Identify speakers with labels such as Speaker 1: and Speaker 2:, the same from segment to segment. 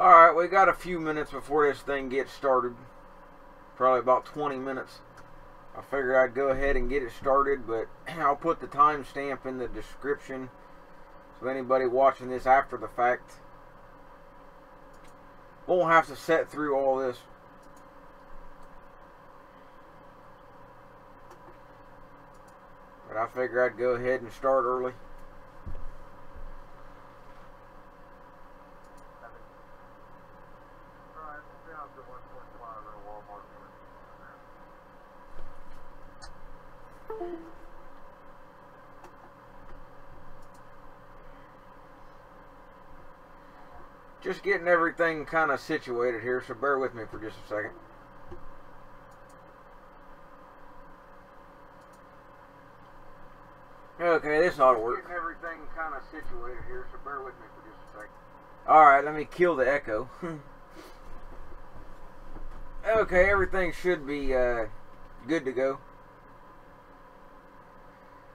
Speaker 1: Alright, we got a few minutes before this thing gets started. Probably about 20 minutes. I figured I'd go ahead and get it started, but I'll put the timestamp in the description so anybody watching this after the fact won't have to sit through all this. But I figure I'd go ahead and start early. Just getting everything kind of situated here, so bear with me for just a second. Okay, this ought to work. Getting everything kind of situated here, so bear with me for just a second. Alright, let me kill the echo. Okay, everything should be good to go.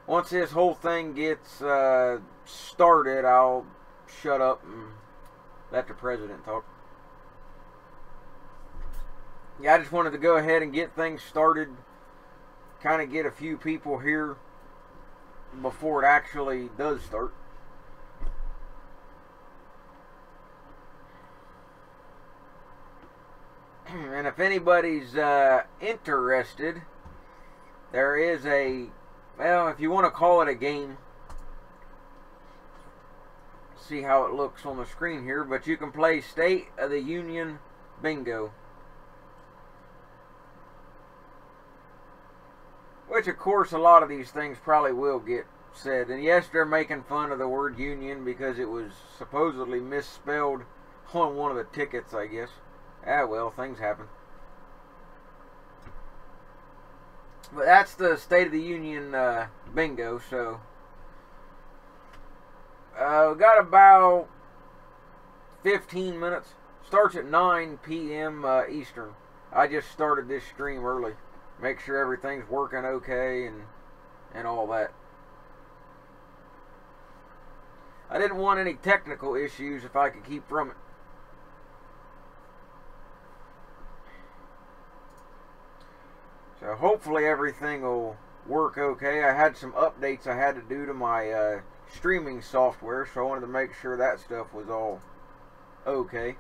Speaker 1: Once this whole thing gets started, I'll shut up and let the president talk. Yeah, I just wanted to go ahead and get things started. Kind of get a few people here before it actually does start. And if anybody's interested, there is a, well, if you want to call it a game, see how it looks on the screen here, but you can play State of the Union Bingo, which of course a lot of these things probably will get said. And yes, they're making fun of the word union because it was supposedly misspelled on one of the tickets, I guess. Ah, well, things happen. But that's the State of the Union Bingo. So we got about 15 minutes. Starts at 9 p.m. Eastern. I just started this stream early. Make sure everything's working okay and all that. I didn't want any technical issues if I could keep from it. So hopefully everything will work okay. I had some updates I had to do to my streaming software, so I wanted to make sure that stuff was all okay.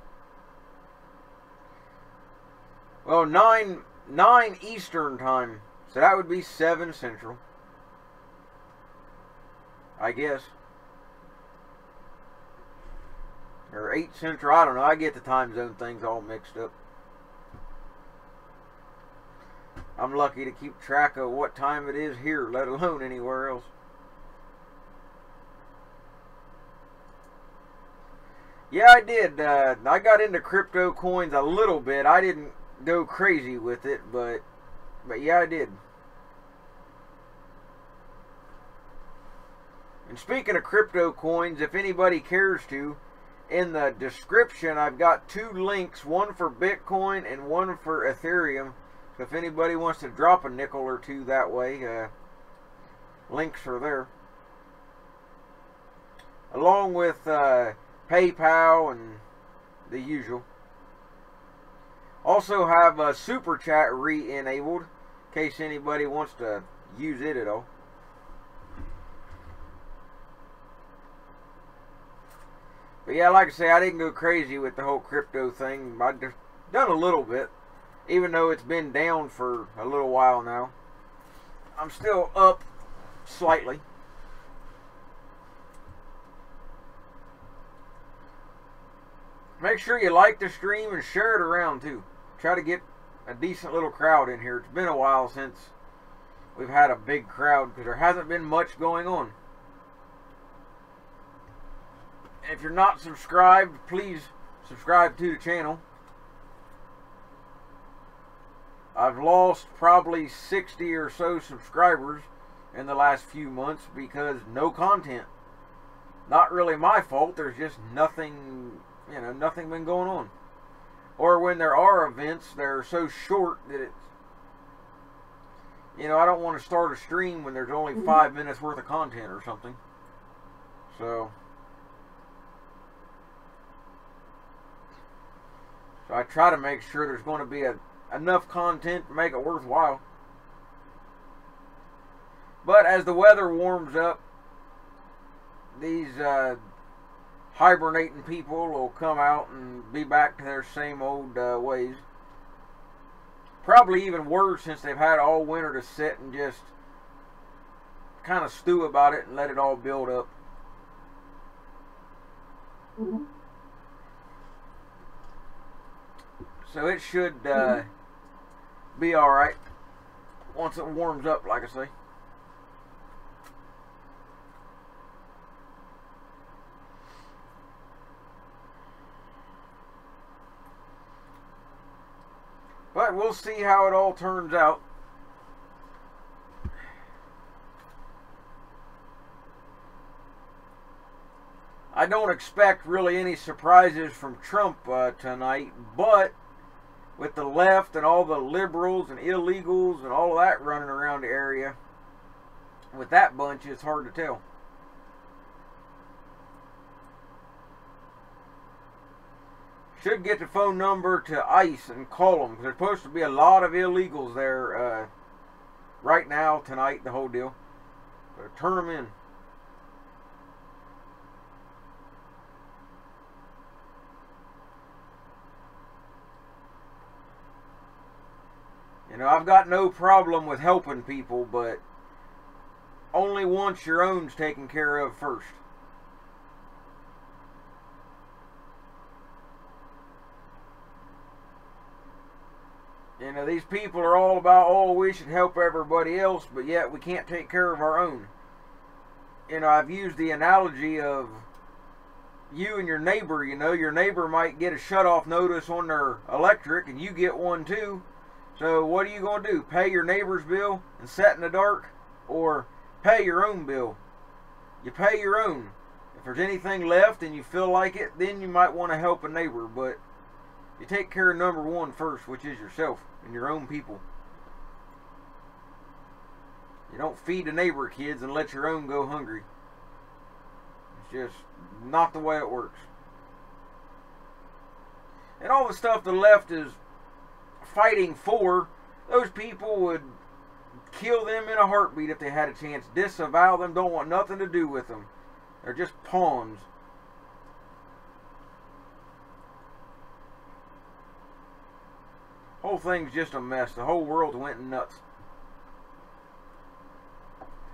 Speaker 1: Well, 9 Eastern time, so that would be 7 Central, I guess, or 8 Central. I don't know. I get the time zone things all mixed up. I'm lucky to keep track of what time it is here, let alone anywhere else. Yeah, I did. I got into crypto coins a little bit. I didn't go crazy with it, but yeah, I did. And speaking of crypto coins, if anybody cares to, in the description I've got 2 links, one for Bitcoin and one for Ethereum. So if anybody wants to drop a nickel or two that way, links are there. Along with PayPal and the usual. Also have a super chat re-enabled in case anybody wants to use it at all. But yeah, like I say, I didn't go crazy with the whole crypto thing. I've just done a little bit, even though it's been down for a little while now. I'm still up slightly. Make sure you like the stream and share it around too. Try to get a decent little crowd in here. It's been a while since we've had a big crowd because there hasn't been much going on. If you're not subscribed, please subscribe to the channel. I've lost probably 60 or so subscribers in the last few months because no content. Not really my fault. There's just nothing, you know, nothing been going on. Or when there are events, they're so short that it's, you know, I don't want to start a stream when there's only 5 minutes worth of content or something. So So I try to make sure there's going to be enough content to make it worthwhile. But as the weather warms up, these hibernating people will come out and be back to their same old ways. Probably even worse, since they've had all winter to sit and just kind of stew about it and let it all build up. Mm-hmm. So it should be alright once it warms up, like I say. But we'll see how it all turns out. I don't expect really any surprises from Trump tonight, but with the left and all the liberals and illegals and all of that running around the area, with that bunch, it's hard to tell. Should get the phone number to ICE and call them, because there's supposed to be a lot of illegals there right now, tonight, the whole deal. But turn them in. You know, I've got no problem with helping people, but only once your own's taken care of first. You know, these people are all about, oh, we should help everybody else, but yet we can't take care of our own. You know, I've used the analogy of you and your neighbor. You know, your neighbor might get a shut-off notice on their electric, and you get one too. So what are you going to do? Pay your neighbor's bill and sit in the dark? Or pay your own bill? You pay your own. If there's anything left and you feel like it, then you might want to help a neighbor. But you take care of number one first, which is yourself and your own people. You don't feed the neighbor, kids, and let your own go hungry. It's just not the way it works. And all the stuff the left is fighting for, those people would kill them in a heartbeat if they had a chance. Disavow them, don't want nothing to do with them. They're just pawns. Whole thing's just a mess. The whole world went nuts.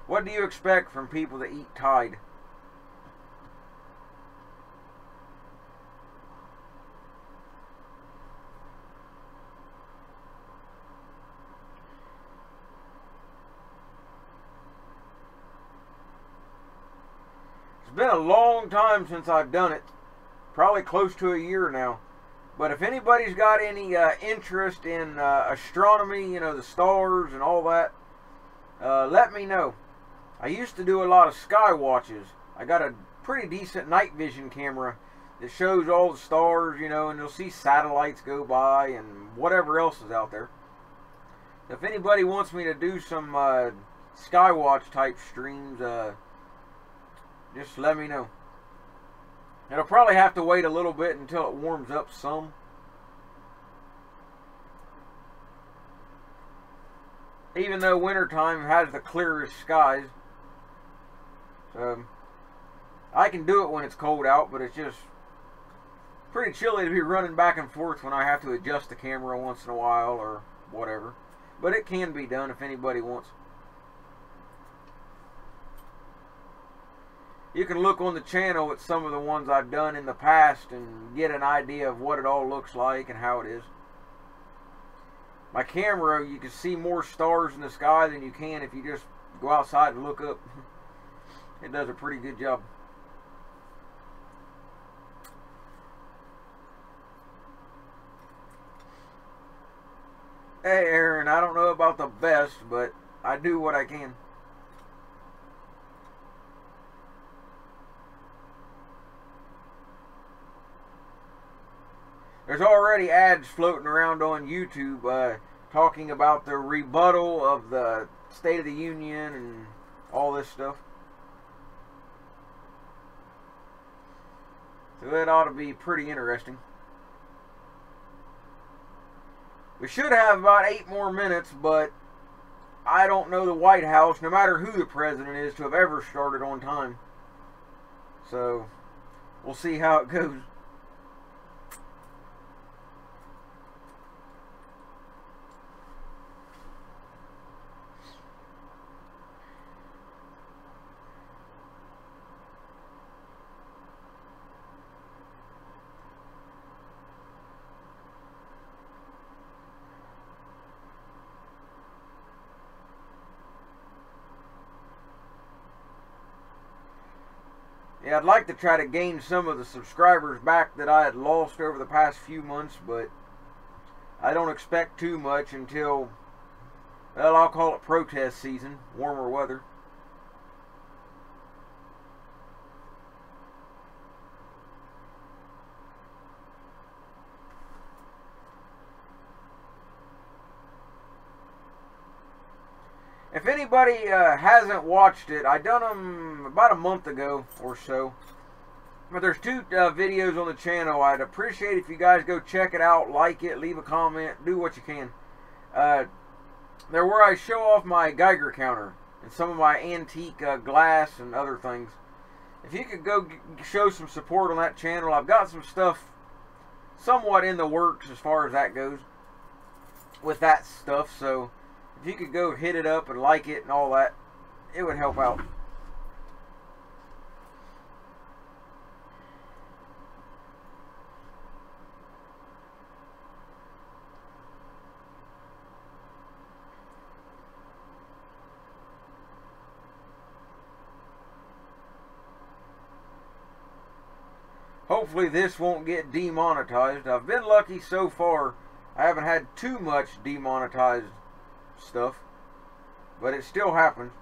Speaker 1: What do you expect from people that eat Tide? It's been a long time since I've done it. Probably close to a year now. But if anybody's got any interest in astronomy, you know, the stars and all that, let me know. I used to do a lot of sky watches. I got a pretty decent night vision camera that shows all the stars, you know, and you'll see satellites go by and whatever else is out there. If anybody wants me to do some Skywatch type streams, just let me know. It'll probably have to wait a little bit until it warms up some. Even though wintertime has the clearest skies. So, I can do it when it's cold out, but it's just pretty chilly to be running back and forth when I have to adjust the camera once in a while or whatever. But it can be done if anybody wants. You can look on the channel at some of the ones I've done in the past and get an idea of what it all looks like and how it is. My camera, you can see more stars in the sky than you can if you just go outside and look up. It does a pretty good job. Hey Aaron, I don't know about the best, but I do what I can. There's already ads floating around on YouTube talking about the rebuttal of the State of the Union and all this stuff. So it ought to be pretty interesting. We should have about 8 more minutes, but I don't know the White House, no matter who the president is, to have ever started on time. So, we'll see how it goes. Yeah, I'd like to try to gain some of the subscribers back that I had lost over the past few months, but I don't expect too much until, well, I'll call it protest season, warmer weather. If anybody hasn't watched it, I done them about a month ago or so. But there's 2 videos on the channel. I'd appreciate if you guys go check it out, like it, leave a comment, do what you can. They're where I show off my Geiger counter and some of my antique glass and other things. If you could go show some support on that channel, I've got some stuff somewhat in the works as far as that goes with that stuff, so if you could go hit it up and like it and all that, it would help out. Hopefully this won't get demonetized. I've been lucky so far. I haven't had too much demonetized stuff, but it still happens.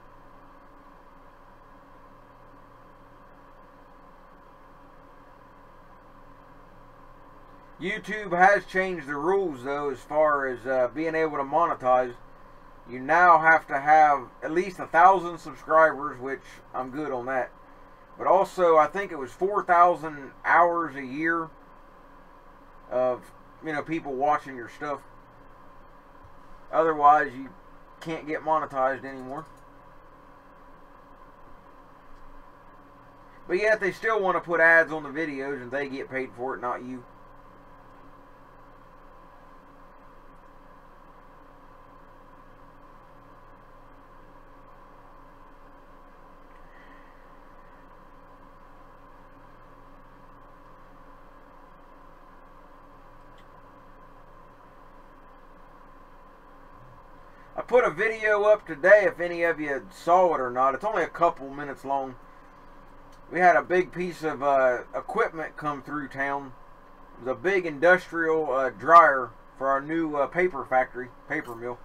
Speaker 1: YouTube has changed the rules though, as far as being able to monetize. You now have to have at least 1,000 subscribers, which I'm good on that. But also, I think it was 4,000 hours a year of, you know, people watching your stuff. Otherwise, you can't get monetized anymore. But yet, they still want to put ads on the videos and they get paid for it, not you. I put a video up today, if any of you saw it or not. It's only a couple minutes long. We had a big piece of equipment come through town. It was a big industrial dryer for our new paper factory, paper mill.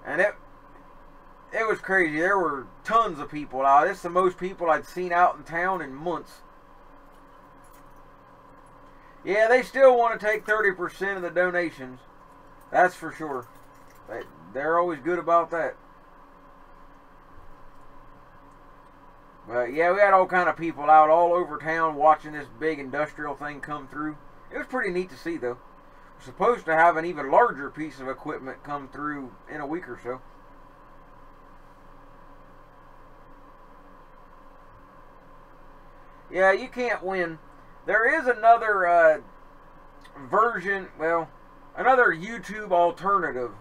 Speaker 1: And it was crazy. There were tons of people out. It's the most people I'd seen out in town in months. Yeah, they still want to take 30% of the donations. That's for sure. They're always good about that. But yeah, we had all kind of people out all over town watching this big industrial thing come through. It was pretty neat to see though. We're supposed to have an even larger piece of equipment come through in a week or so. Yeah, you can't win. There is another version, well, another YouTube alternative.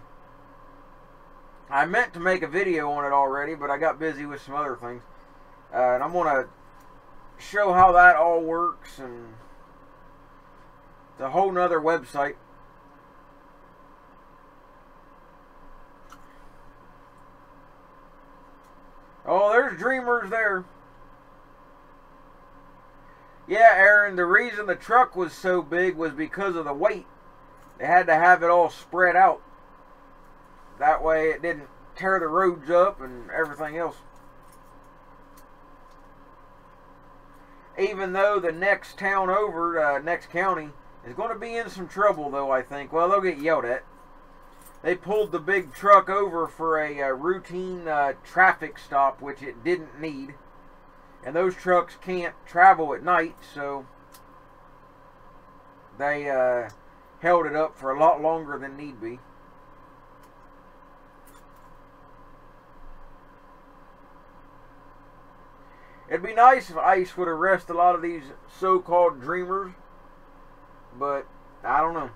Speaker 1: I meant to make a video on it already, but I got busy with some other things. And I'm going to show how that all works, and it's a whole nother website. Oh, there's Dreamers there. Yeah, Aaron, the reason the truck was so big was because of the weight. They had to have it all spread out. That way it didn't tear the roads up and everything else. Even though the next town over, next county, is going to be in some trouble though, I think. Well, they'll get yelled at. They pulled the big truck over for a routine traffic stop, which it didn't need. And those trucks can't travel at night, so they held it up for a lot longer than need be. It'd be nice if ice would arrest a lot of these so-called dreamers, but I don't know.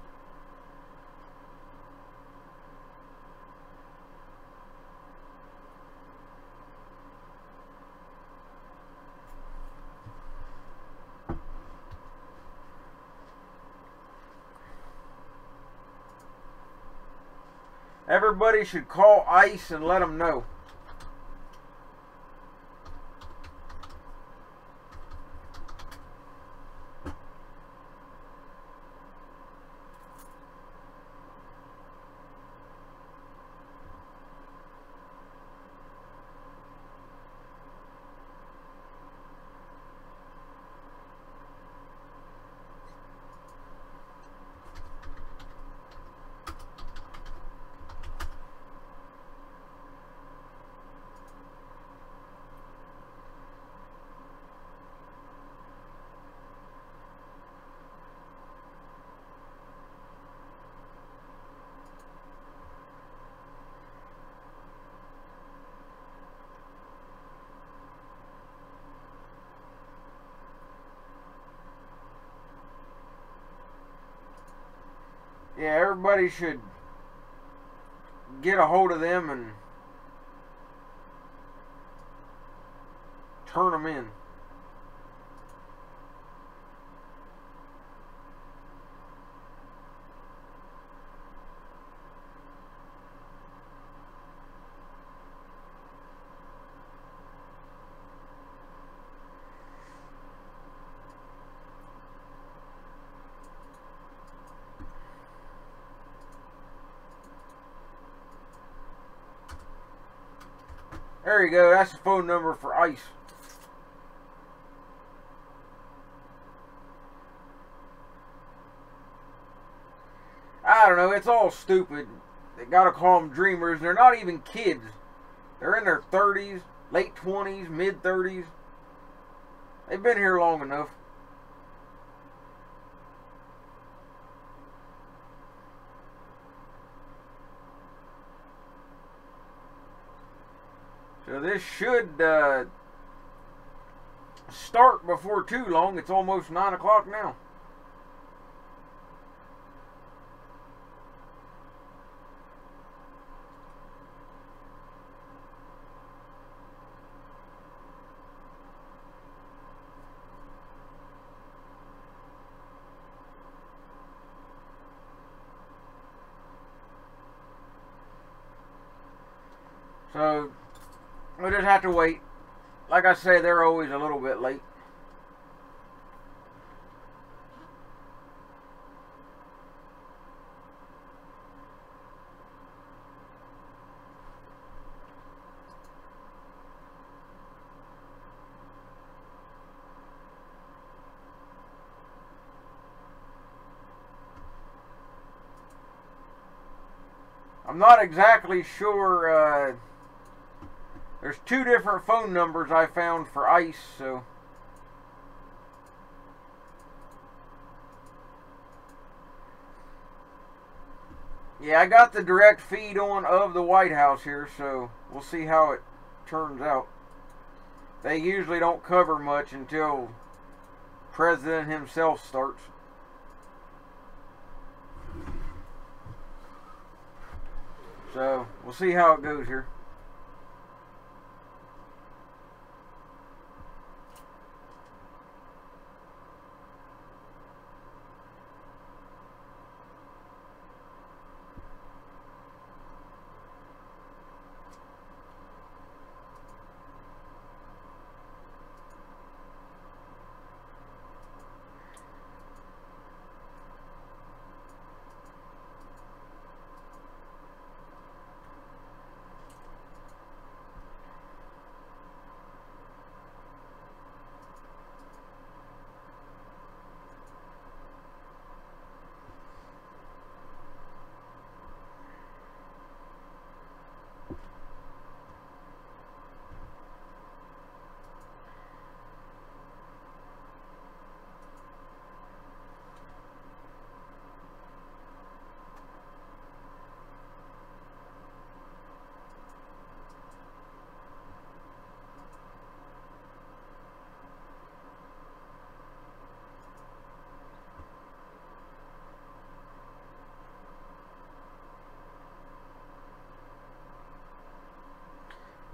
Speaker 1: Everybody should call ICE and let them know. Yeah, everybody should get a hold of them and turn them in. There you go. That's the phone number for ICE. I don't know. It's all stupid. They gotta call them dreamers. They're not even kids. They're in their 30s, late 20s, mid 30s. They've been here long enough. So this should start before too long. It's almost 9 o'clock now. So we'll just have to wait. Like I say, they're always a little bit late. I'm not exactly sure. There's 2 different phone numbers I found for ICE, so yeah, I got the direct feed on of the White House here, so we'll see how it turns out. They usually don't cover much until the President himself starts. So we'll see how it goes here.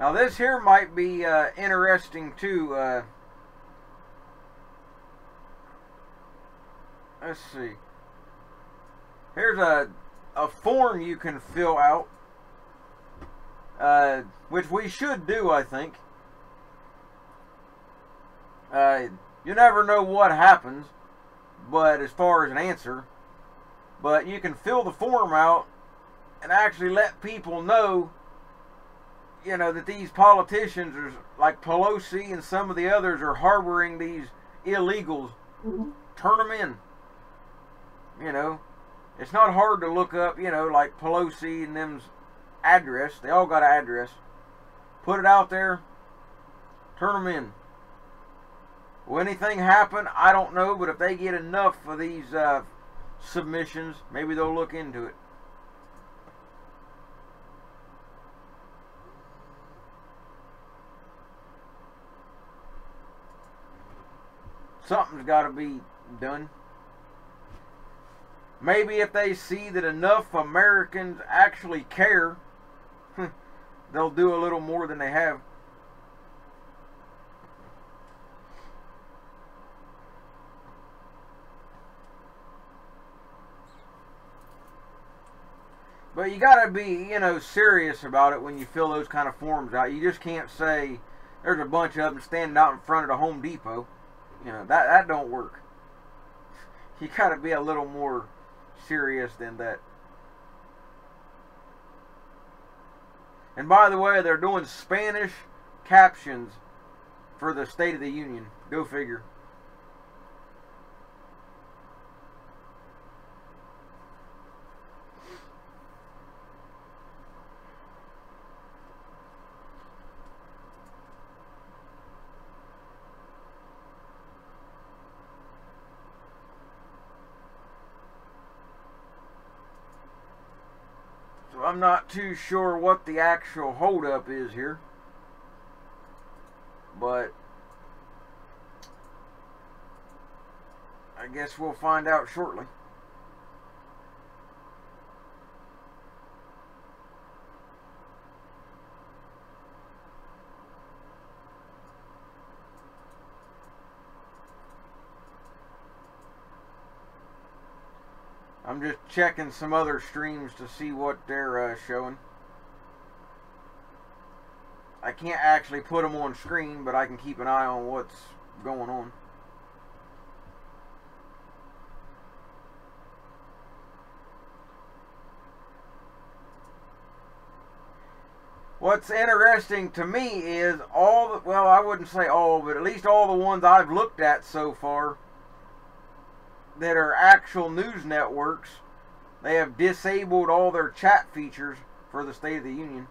Speaker 1: Now this here might be interesting too. Let's see. Here's a form you can fill out, which we should do, I think. You never know what happens, but as far as an answer, but you can fill the form out and actually let people know, you know, that these politicians are, like Pelosi and some of the others, are harboring these illegals. Turn them in. You know, it's not hard to look up, you know, like Pelosi and them's address. They all got an address. Put it out there. Turn them in. Will anything happen? I don't know, but if they get enough of these submissions, maybe they'll look into it. Something's got to be done. Maybe if they see that enough Americans actually care, they'll do a little more than they have. But you got to be, you know, serious about it when you fill those kind of forms out. You just can't say there's a bunch of them standing out in front of the Home Depot. You know, that don't work. You got to be a little more serious than that. And by the way, they're doing Spanish captions for the State of the Union. Go figure. I'm not too sure what the actual holdup is here, but I guess we'll find out shortly. I'm just checking some other streams to see what they're showing. I can't actually put them on screen, but I can keep an eye on what's going on. What's interesting to me is all the, well, I wouldn't say all, but at least all the ones I've looked at so far that are actual news networks, they have disabled all their chat features for the State of the Union.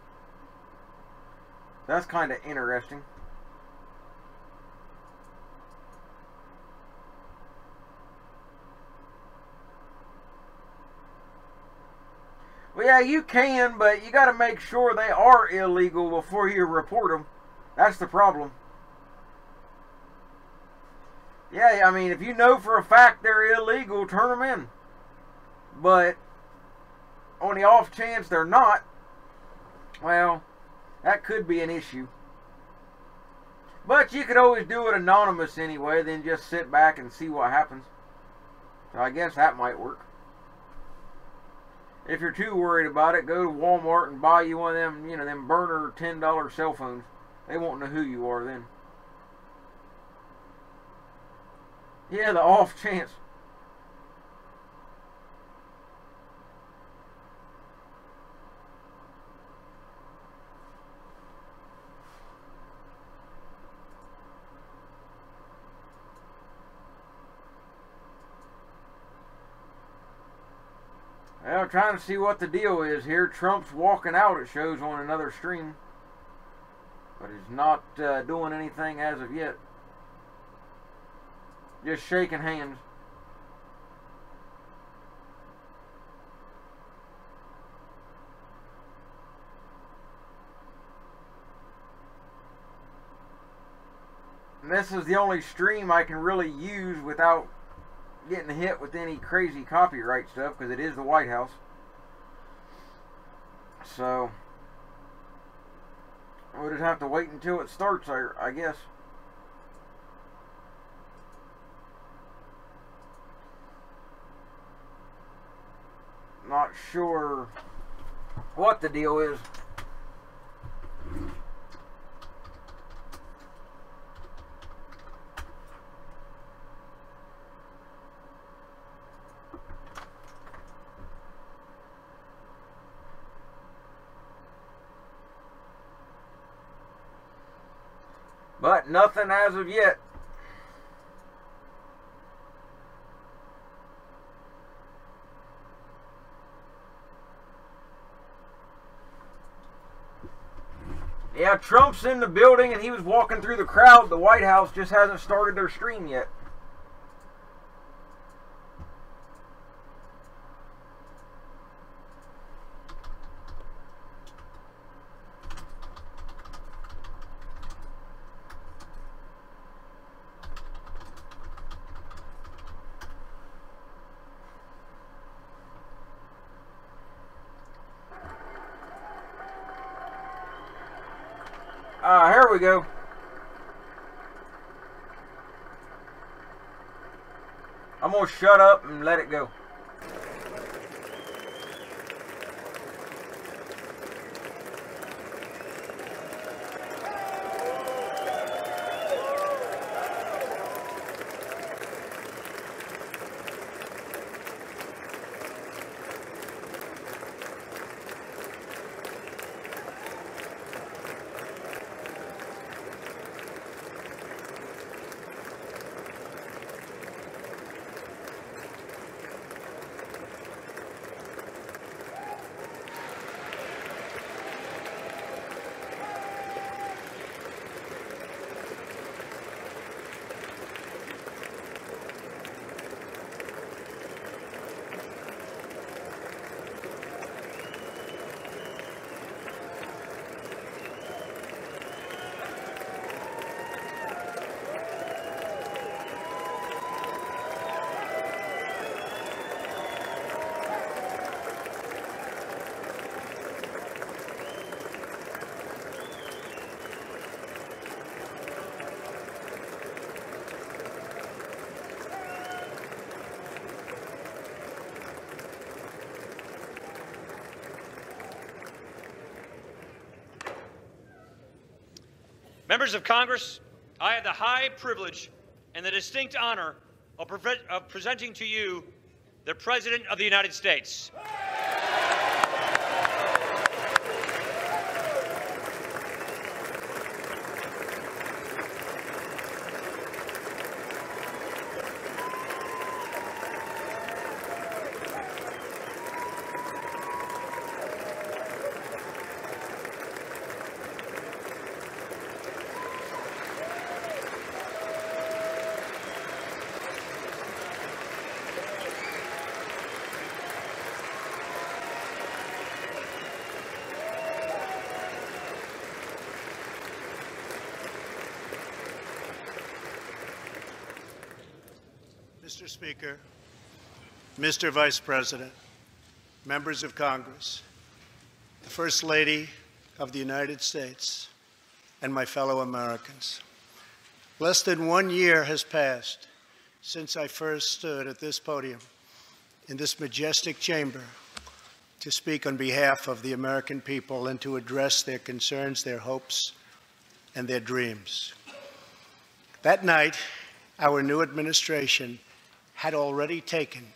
Speaker 1: That's kind of interesting. Well, yeah, you can, but you got to make sure they are illegal before you report them. That's the problem. Yeah, I mean, if you know for a fact they're illegal, turn them in. But on the off chance they're not, well, that could be an issue. But you could always do it anonymous anyway, then just sit back and see what happens. So I guess that might work. If you're too worried about it, go to Walmart and buy you one of them, you know, them burner $10 cell phones. They won't know who you are then. Yeah, the off chance. Well, trying to see what the deal is here. Trump's walking out, it shows on another stream. But he's not doing anything as of yet. Just shaking hands. And this is the only stream I can really use without getting hit with any crazy copyright stuff, because it is the White House. So We'll just have to wait until it starts, I guess. Not sure what the deal is. But nothing as of yet. Yeah, Trump's in the building and he was walking through the crowd. The White House just hasn't started their stream yet. Here we go. I'm going to shut up and let it go.
Speaker 2: Members of Congress, I have the high privilege and the distinct honor of presenting to you the President of the United States.
Speaker 3: Mr. Speaker, Mr. Vice President, members of Congress, the First Lady of the United States, and my fellow Americans. Less than 1 year has passed since I first stood at this podium in this majestic chamber to speak on behalf of the American people and to address their concerns, their hopes, and their dreams. That night, our new administration had already taken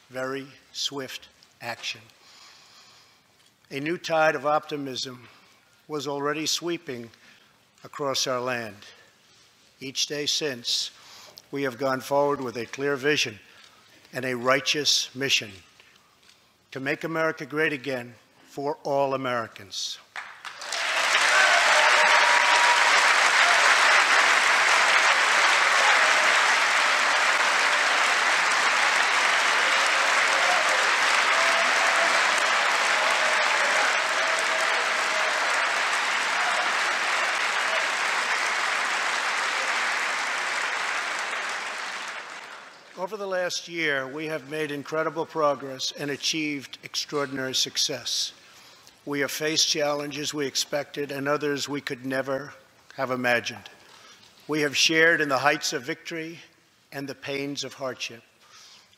Speaker 3: very swift action. A new tide of optimism was already sweeping across our land. Each day since, we have gone forward with a clear vision and a righteous mission to make America great again for all Americans. Over the last year, we have made incredible progress and achieved extraordinary success. we have faced challenges we expected and others we could never have imagined. We have shared in the heights of victory and the pains of hardship.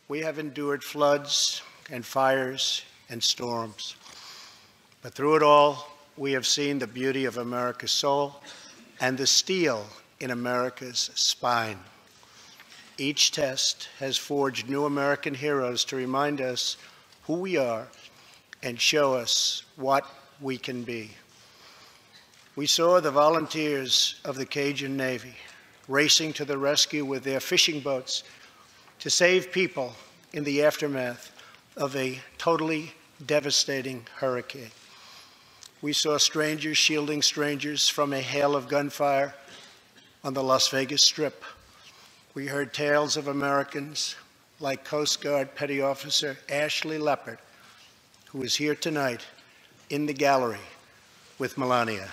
Speaker 3: We have endured floods and fires and storms. But through it all, we have seen the beauty of America's soul and the steel in America's spine. Each test has forged new American heroes to remind us who we are and show us what we can be. We saw the volunteers of the Cajun Navy racing to the rescue with their fishing boats to save people in the aftermath of a totally devastating hurricane. We saw strangers shielding strangers from a hail of gunfire on the Las Vegas Strip. We heard tales of Americans like Coast Guard Petty Officer Ashley Leopard, who is here tonight in the gallery with Melania.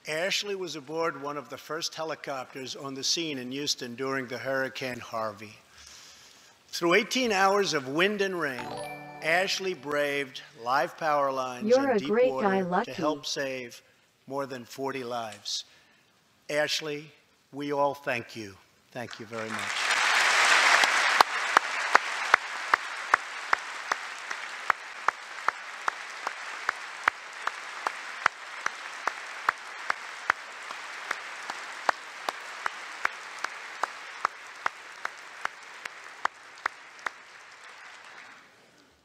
Speaker 3: Ashley was aboard one of the first helicopters on the scene in Houston during the Hurricane Harvey. Through 18 hours of wind and rain, Ashley braved live power lines and deep water to help save more than 40 lives. Ashley, we all thank you. Thank you very much.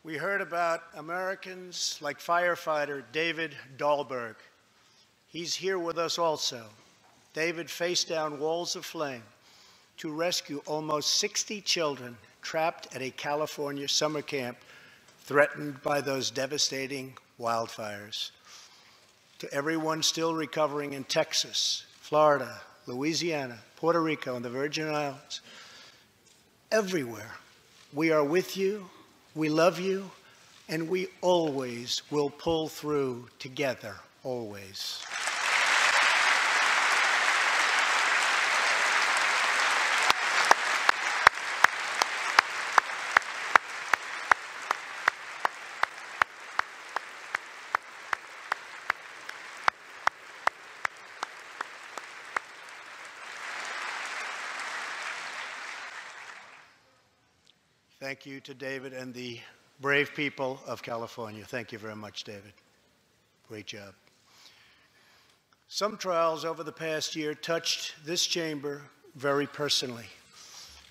Speaker 3: We heard about Americans like firefighter David Dahlberg. He's here with us also. David faced down walls of flame to rescue almost 60 children trapped at a California summer camp threatened by those devastating wildfires. To everyone still recovering in Texas, Florida, Louisiana, Puerto Rico, and the Virgin Islands, everywhere, we are with you. We love you, and we always will pull through together, always. Thank you to David and the brave people of California. Thank you very much, David. Great job. Some trials over the past year touched this chamber very personally.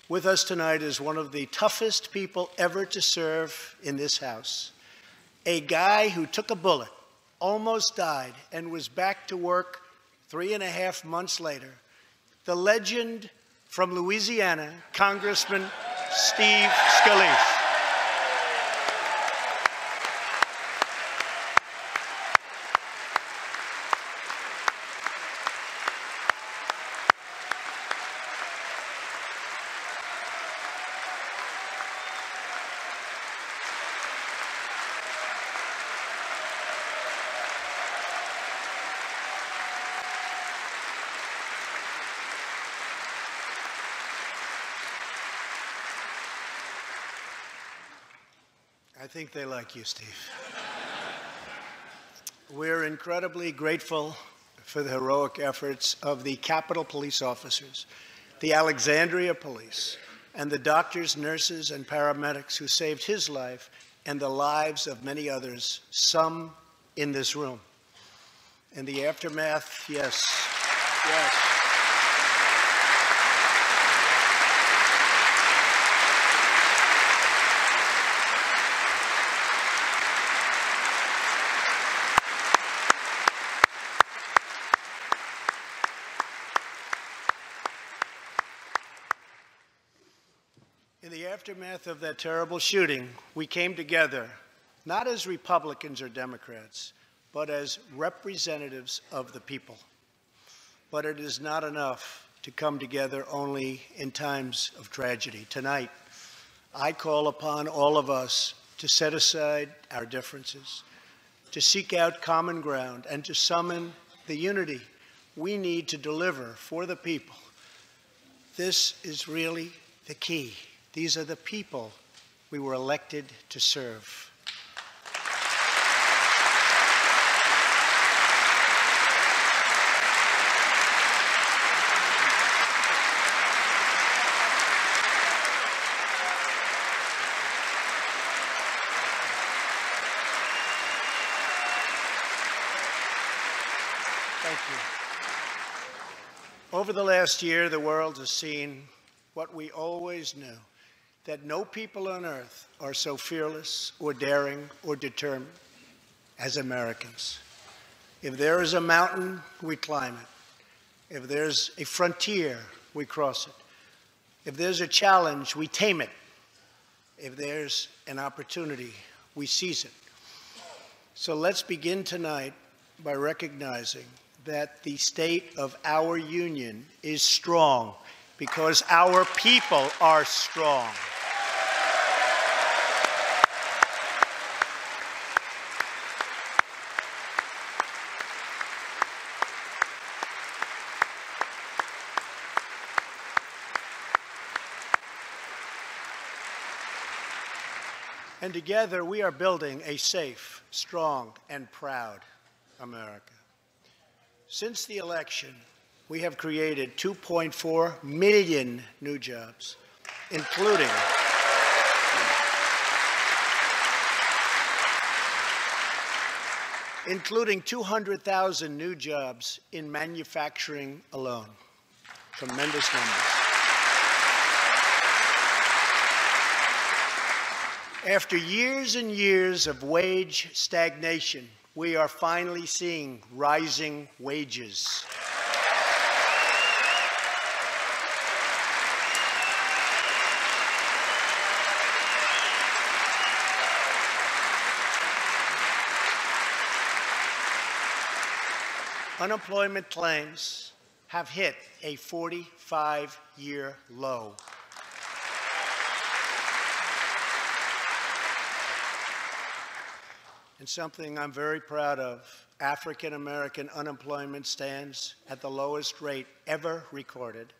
Speaker 3: With us tonight is one of the toughest people ever to serve in this House, a guy who took a bullet, almost died, and was back to work 3.5 months later, the legend from Louisiana, Congressman Steve Scalise. I think they like you, Steve. We're incredibly grateful for the heroic efforts of the Capitol Police officers, the Alexandria Police, and the doctors, nurses, and paramedics who saved his life and the lives of many others, some in this room. In the aftermath, yes. In the aftermath of that terrible shooting, we came together, not as Republicans or Democrats, but as representatives of the people. but it is not enough to come together only in times of tragedy. Tonight, I call upon all of us to set aside our differences, to seek out common ground, and to summon the unity we need to deliver for the people. This is really the key. These are the people we were elected to serve. Thank you. Over the last year, the world has seen what we always knew, that no people on earth are so fearless or daring or determined as Americans. If there is a mountain, we climb it. If there's a frontier, we cross it. If there's a challenge, we tame it. If there's an opportunity, we seize it. So let's begin tonight by recognizing that the state of our union is strong because our people are strong. And together we are building a safe, strong, and proud America. Since the election, we have created 2.4 million new jobs, including 200,000 new jobs in manufacturing alone. Tremendous numbers. After years and years of wage stagnation, we are finally seeing rising wages. Unemployment claims have hit a 45-year low. And something I'm very proud of, African American unemployment stands at the lowest rate ever recorded.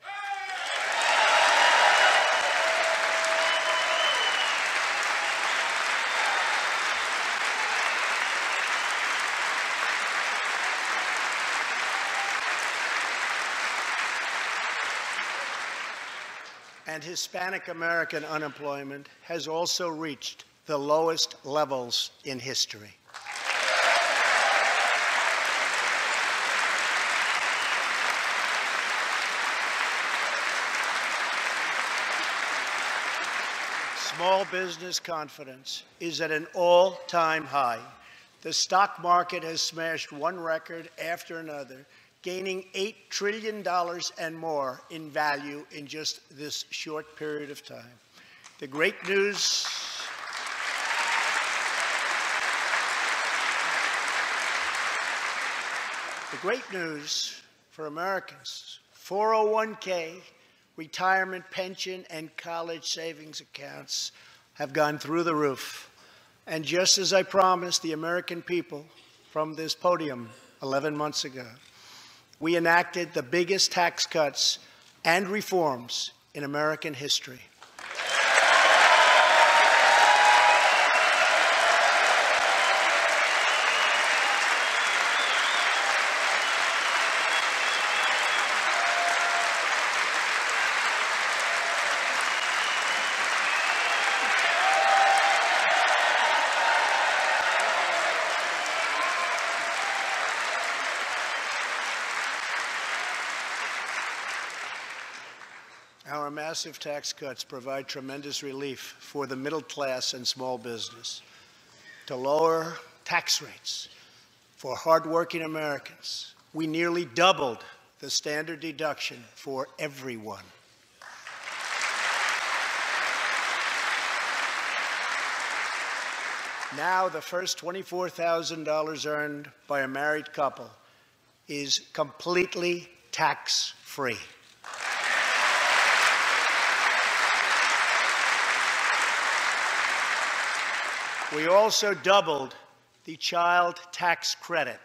Speaker 3: And Hispanic American unemployment has also reached the lowest levels in history. Small business confidence is at an all-time high. The stock market has smashed one record after another, gaining $8 trillion and more in value in just this short period of time. The great news for Americans, 401k, retirement pension, and college savings accounts have gone through the roof. And just as I promised the American people from this podium 11 months ago, we enacted the biggest tax cuts and reforms in American history. Our massive tax cuts provide tremendous relief for the middle class and small business. To lower tax rates for hardworking Americans, we nearly doubled the standard deduction for everyone. Now the first $24,000 earned by a married couple is completely tax-free. We also doubled the child tax credit.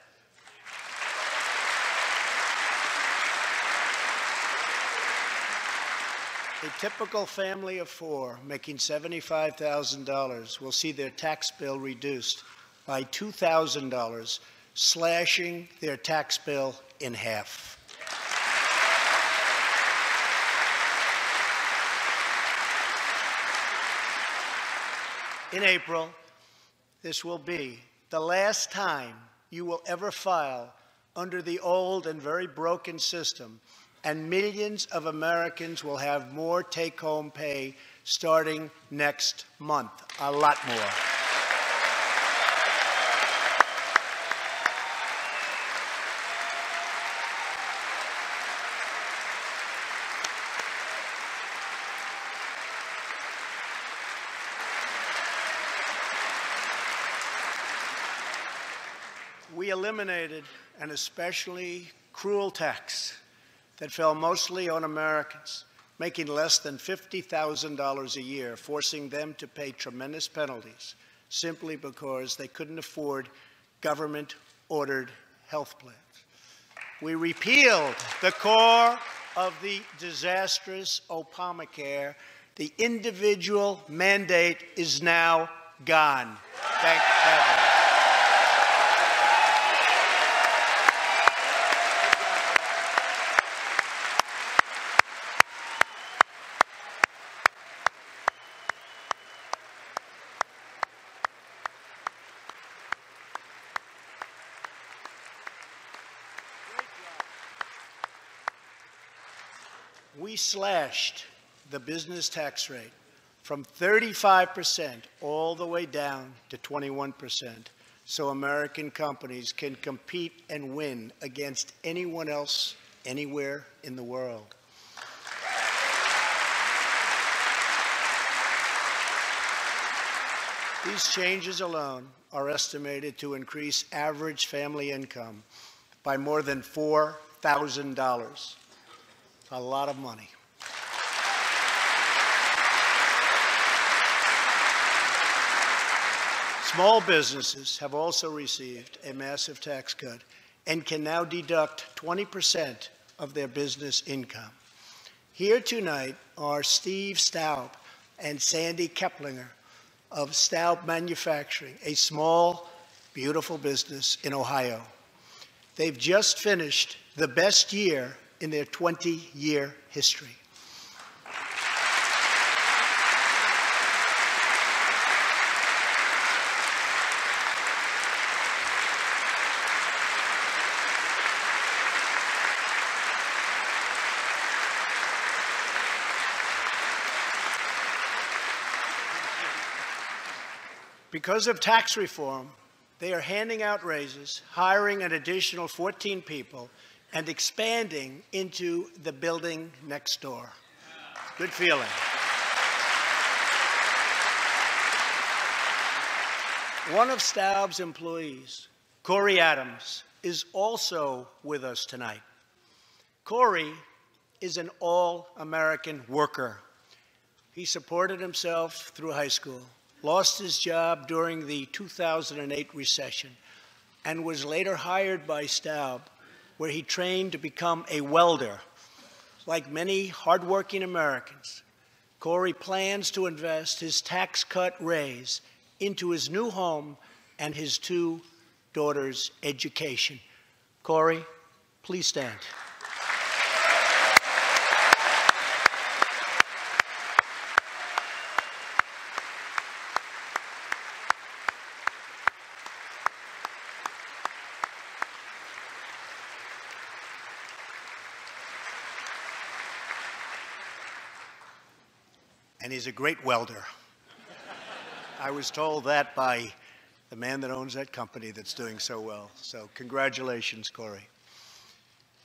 Speaker 3: A typical family of four making $75,000 will see their tax bill reduced by $2,000, slashing their tax bill in half. In April, this will be the last time you will ever file under the old and very broken system, and millions of Americans will have more take-home pay starting next month, a lot more. We eliminated an especially cruel tax that fell mostly on Americans making less than $50,000 a year, forcing them to pay tremendous penalties simply because they couldn't afford government-ordered health plans. We repealed the core of the disastrous Obamacare. The individual mandate is now gone. Thank heaven. We slashed the business tax rate from 35% all the way down to 21%, so American companies can compete and win against anyone else anywhere in the world. These changes alone are estimated to increase average family income by more than $4,000. A lot of money. Small businesses have also received a massive tax cut and can now deduct 20% of their business income. Here tonight are Steve Staub and Sandy Keplinger of Staub Manufacturing, a small, beautiful business in Ohio. They've just finished the best year in their 20-year history. Because of tax reform, they are handing out raises, hiring an additional 14 people, and expanding into the building next door. Good feeling. One of Staub's employees, Corey Adams, is also with us tonight. Corey is an all-American worker. He supported himself through high school, lost his job during the 2008 recession, and was later hired by Staub, where he trained to become a welder. Like many hardworking Americans, Corey plans to invest his tax cut raise into his new home and his two daughters' education. Corey, please stand. And he's a great welder. I was told that by the man that owns that company that's doing so well. So congratulations, Corey.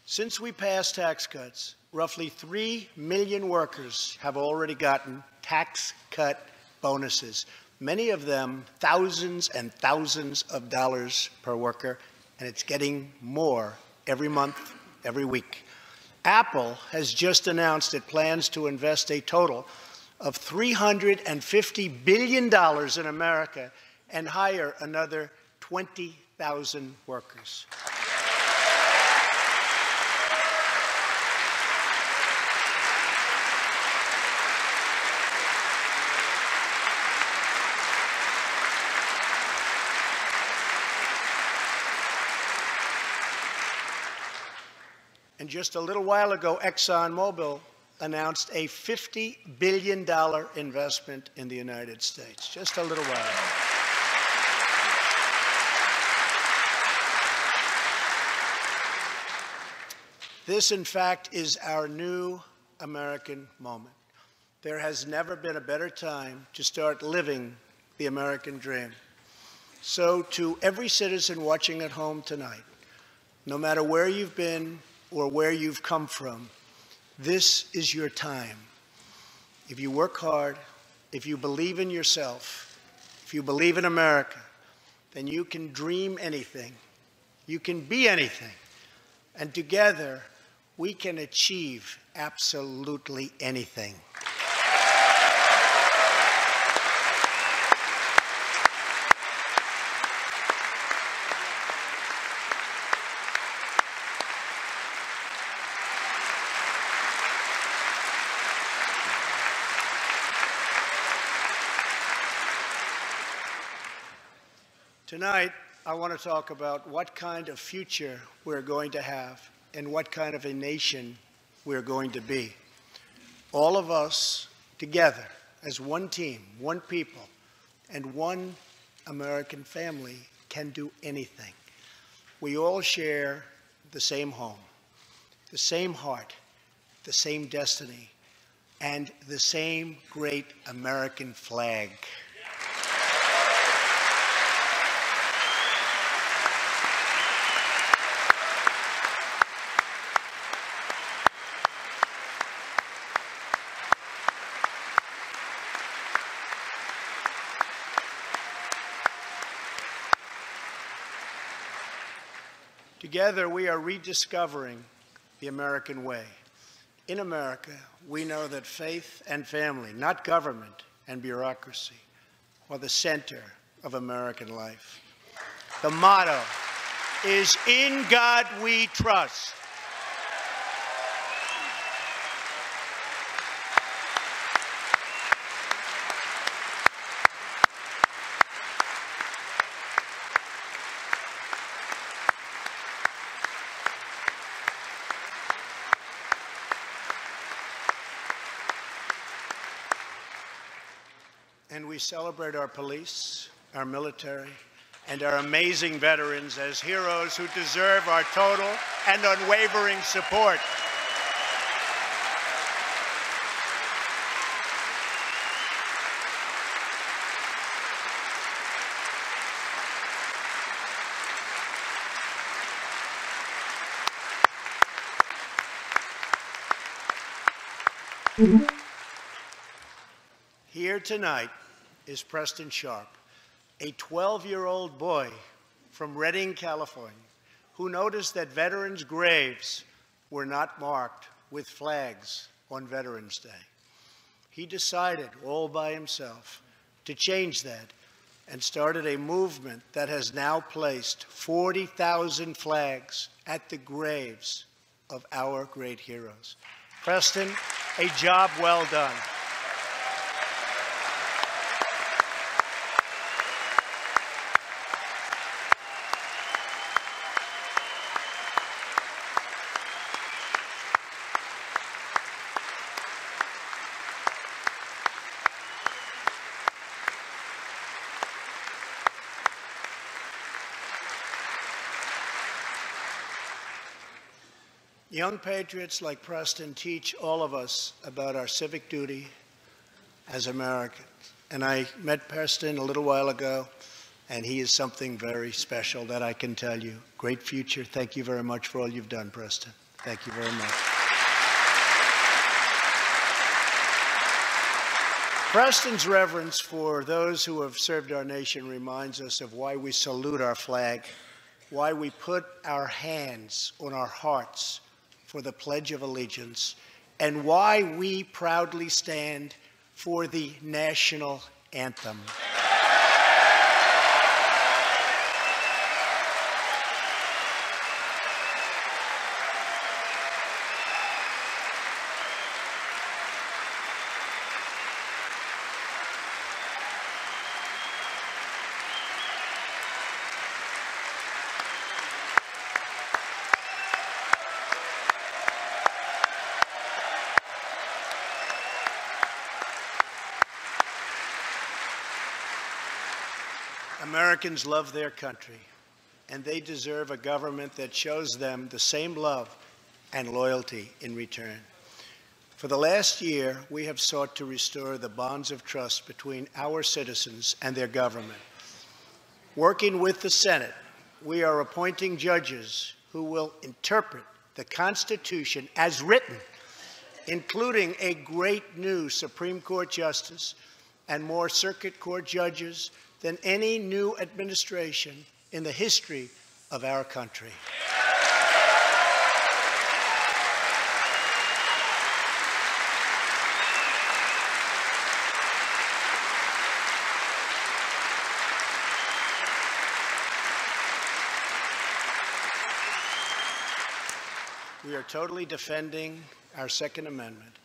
Speaker 3: Since we passed tax cuts, roughly 3 million workers have already gotten tax cut bonuses, many of them thousands and thousands of dollars per worker, and it's getting more every month, every week. Apple has just announced it plans to invest a total of $350 billion in America and hire another 20,000 workers. And just a little while ago, ExxonMobil announced a $50 billion investment in the United States, just a little while ago. This, in fact, is our new American moment. There has never been a better time to start living the American dream. So to every citizen watching at home tonight, no matter where you've been or where you've come from, this is your time. If you work hard, if you believe in yourself, if you believe in America, then you can dream anything. You can be anything. And together, we can achieve absolutely anything. Tonight, I want to talk about what kind of future we're going to have and what kind of a nation we're going to be. All of us together as one team, one people, and one American family can do anything. We all share the same home, the same heart, the same destiny, and the same great American flag. Together, we are rediscovering the American way. In America, we know that faith and family, not government and bureaucracy, are the center of American life. The motto is, "In God we trust." And we celebrate our police, our military, and our amazing veterans as heroes who deserve our total and unwavering support. Here tonight is Preston Sharp, a 12-year-old boy from Redding, California, who noticed that veterans' graves were not marked with flags on Veterans Day. He decided all by himself to change that and started a movement that has now placed 40,000 flags at the graves of our great heroes. Preston, a job well done. Young patriots like Preston teach all of us about our civic duty as Americans. And I met Preston a little while ago, and he is something very special that I can tell you. Great future. Thank you very much for all you've done, Preston. Thank you very much. Preston's reverence for those who have served our nation reminds us of why we salute our flag, why we put our hands on our hearts for the Pledge of Allegiance and why we proudly stand for the national anthem. Americans love their country, and they deserve a government that shows them the same love and loyalty in return. For the last year, we have sought to restore the bonds of trust between our citizens and their government. Working with the Senate, we are appointing judges who will interpret the Constitution as written, including a great new Supreme Court justice and more circuit court judges than any new administration in the history of our country. We are totally defending our Second Amendment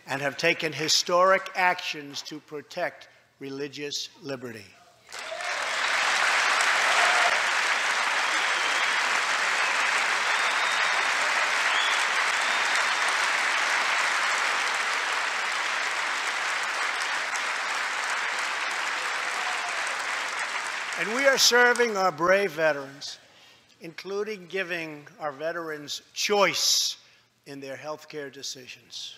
Speaker 3: and have taken historic actions to protect religious liberty. And we are serving our brave veterans, including giving our veterans choice in their health care decisions.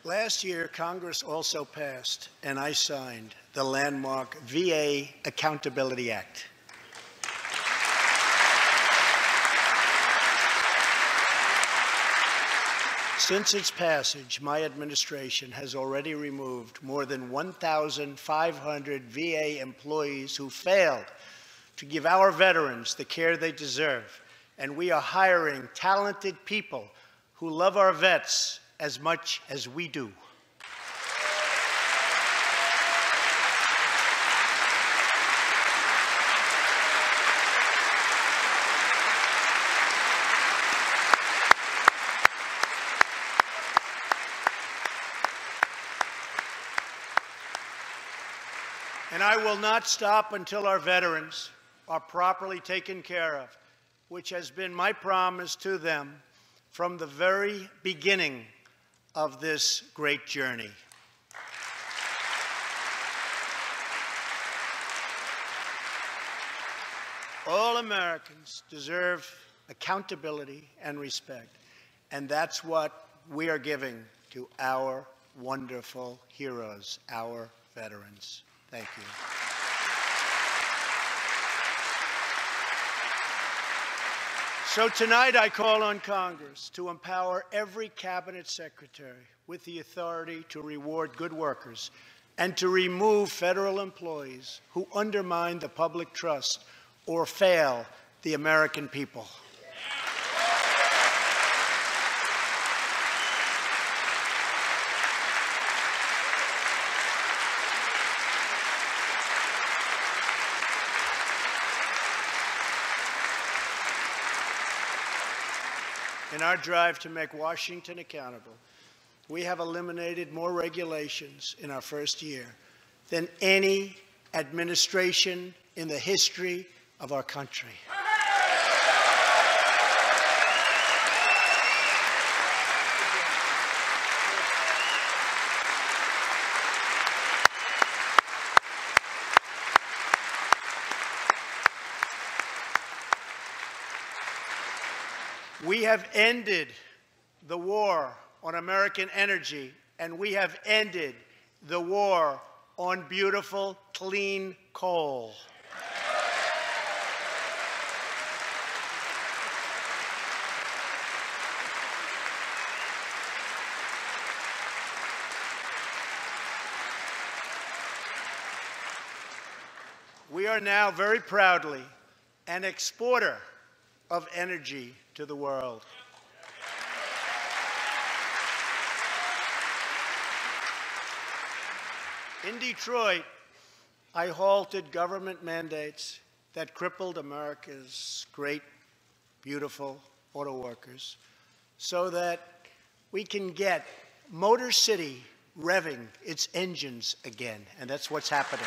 Speaker 3: Last year, Congress also passed, and I signed, the landmark VA Accountability Act. Since its passage, my administration has already removed more than 1,500 VA employees who failed to give our veterans the care they deserve, and we are hiring talented people who love our vets as much as we do. And I will not stop until our veterans are properly taken care of, which has been my promise to them from the very beginning of this great journey. All Americans deserve accountability and respect, and that's what we are giving to our wonderful heroes, our veterans. Thank you. So tonight I call on Congress to empower every cabinet secretary with the authority to reward good workers and to remove federal employees who undermine the public trust or fail the American people. In our drive to make Washington accountable, we have eliminated more regulations in our first year than any administration in the history of our country. We have ended the war on American energy, and we have ended the war on beautiful, clean coal. we are now very proudly an exporter of energy to the world. In Detroit, I halted government mandates that crippled America's great, beautiful auto workers so that we can get Motor City revving its engines again, and that's what's happening.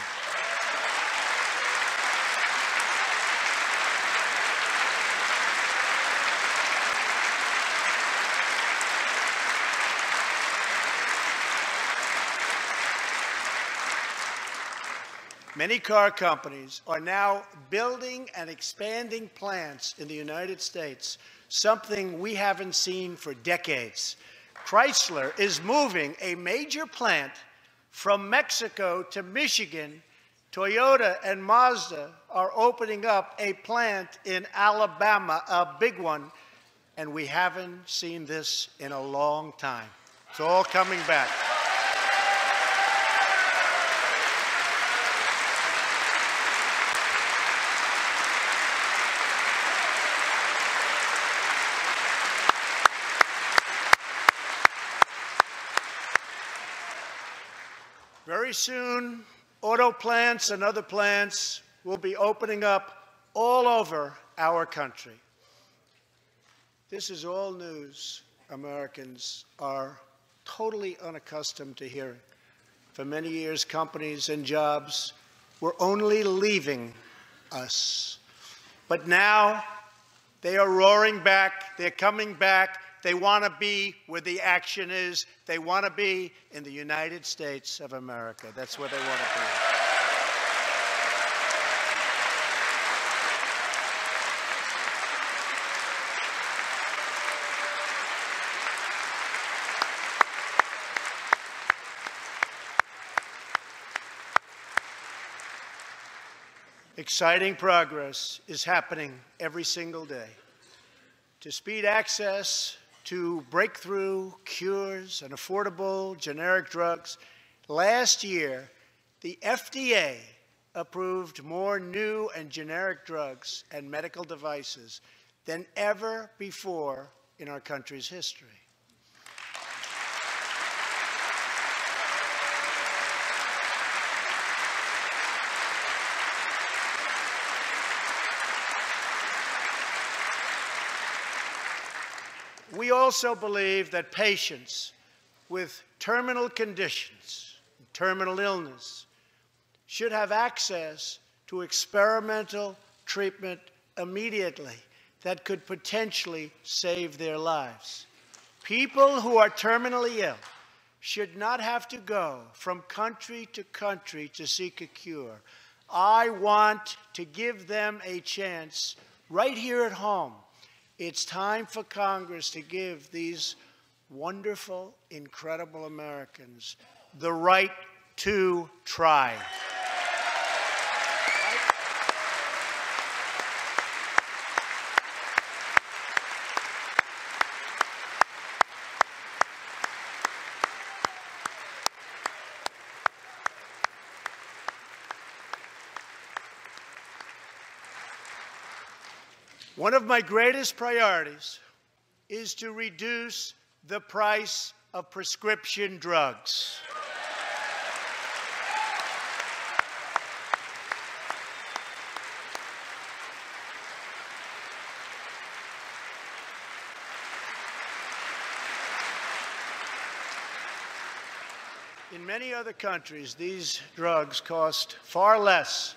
Speaker 3: Many car companies are now building and expanding plants in the United States, something we haven't seen for decades. Chrysler is moving a major plant from Mexico to Michigan. Toyota and Mazda are opening up a plant in Alabama, a big one, and we haven't seen this in a long time. It's all coming back. Very soon, auto plants and other plants will be opening up all over our country. This is all news Americans are totally unaccustomed to hearing. For many years, companies and jobs were only leaving us. But now, they are roaring back, they're coming back. They want to be where the action is. They want to be in the United States of America. That's where they want to be. Exciting progress is happening every single day. To speed access to breakthrough cures and affordable generic drugs, last year, the FDA approved more new and generic drugs and medical devices than ever before in our country's history. We also believe that patients with terminal conditions, terminal illness, should have access to experimental treatment immediately that could potentially save their lives. People who are terminally ill should not have to go from country to seek a cure. I want to give them a chance right here at home. It's time for Congress to give these wonderful, incredible Americans the right to try. One of my greatest priorities is to reduce the price of prescription drugs. In many other countries, these drugs cost far less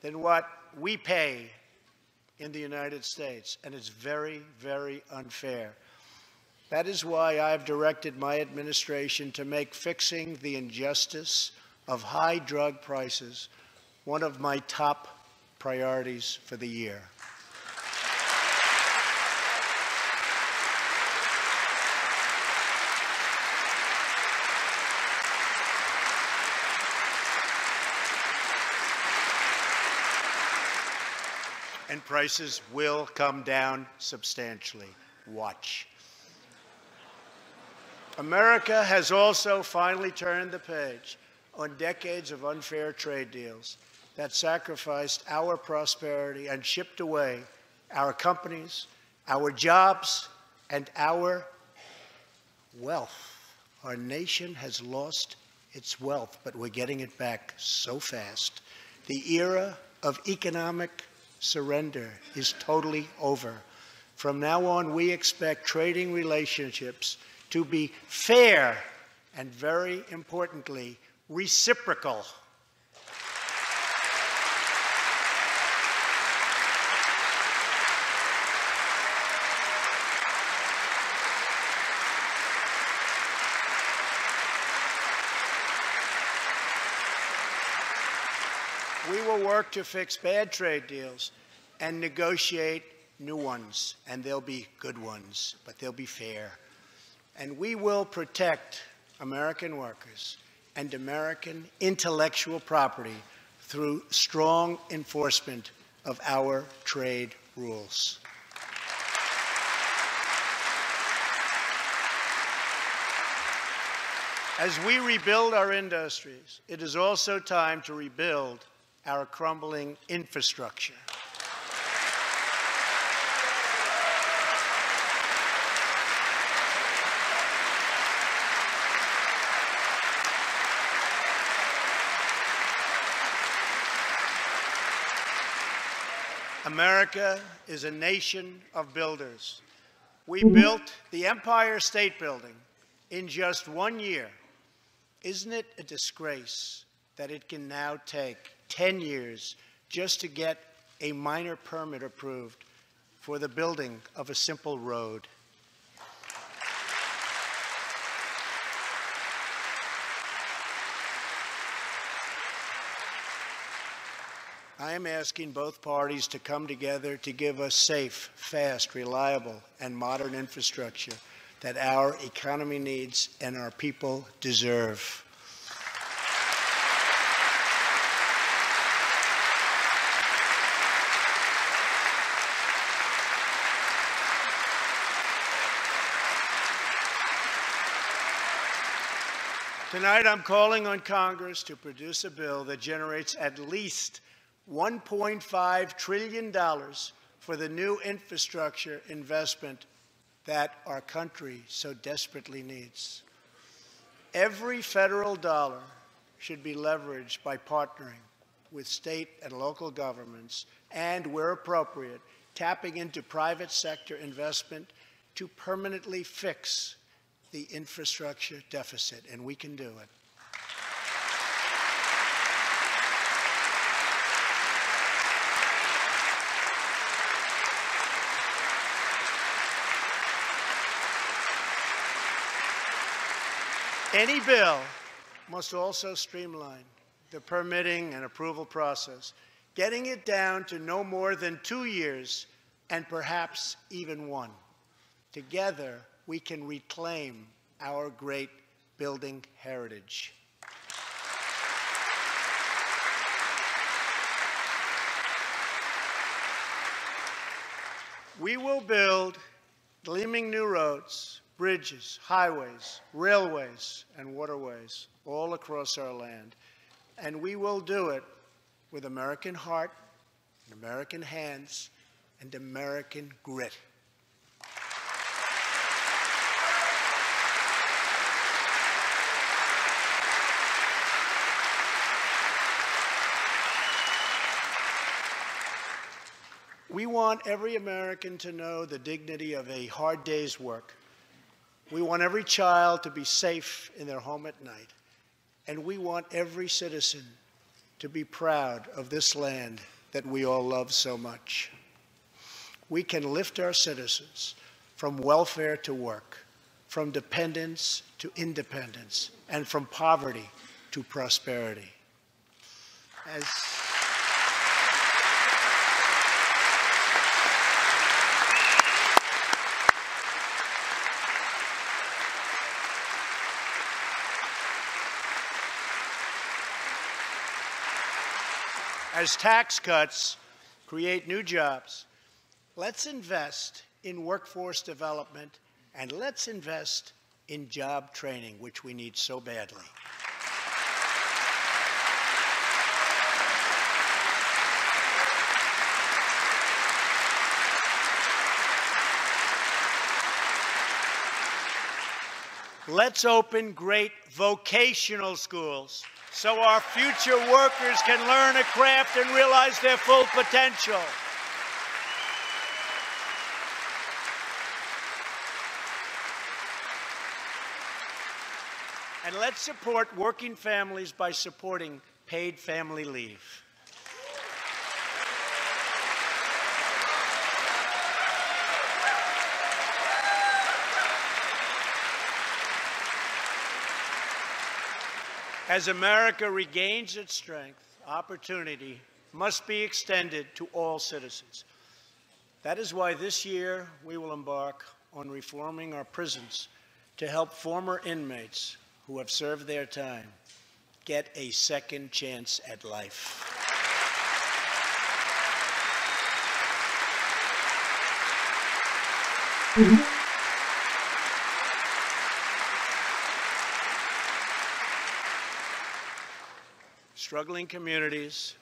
Speaker 3: than what we pay in the United States, and it's very, very unfair. That is why I've directed my administration to make fixing the injustice of high drug prices one of my top priorities for the year. And prices will come down substantially. Watch. America has also finally turned the page on decades of unfair trade deals. that sacrificed our prosperity and shipped away our companies, our jobs, and our wealth. Our nation has lost its wealth, but we're getting it back so fast. The era of economic surrender is totally over. From now on, we expect trading relationships to be fair and, very importantly, reciprocal. We will work to fix bad trade deals and negotiate new ones, and they'll be good ones, but they'll be fair. And we will protect American workers and American intellectual property through strong enforcement of our trade rules. As we rebuild our industries, it is also time to rebuild our crumbling infrastructure. America is a nation of builders. We built the Empire State Building in just 1 year. Isn't it a disgrace that it can now take 10 years just to get a minor permit approved for the building of a simple road? I am asking both parties to come together to give us safe, fast, reliable, and modern infrastructure that our economy needs and our people deserve. Tonight, I'm calling on Congress to produce a bill that generates at least $1.5 trillion for the new infrastructure investment that our country so desperately needs. Every federal dollar should be leveraged by partnering with state and local governments and, where appropriate, tapping into private sector investment to permanently fix the infrastructure deficit, and we can do it. Any bill must also streamline the permitting and approval process, getting it down to no more than 2 years and perhaps even 1. Together, we can reclaim our great building heritage. We will build gleaming new roads, bridges, highways, railways, and waterways all across our land. And we will do it with American heart, and American hands, and American grit. We want every American to know the dignity of a hard day's work. We want every child to be safe in their home at night. And we want every citizen to be proud of this land that we all love so much. We can lift our citizens from welfare to work, from dependence to independence, and from poverty to prosperity. As tax cuts create new jobs, let's invest in workforce development and let's invest in job training, which we need so badly. Let's open great vocational schools so our future workers can learn a craft and realize their full potential. And let's support working families by supporting paid family leave. As America regains its strength, opportunity must be extended to all citizens. That is why this year we will embark on reforming our prisons to help former inmates who have served their time get a second chance at life. Struggling communities,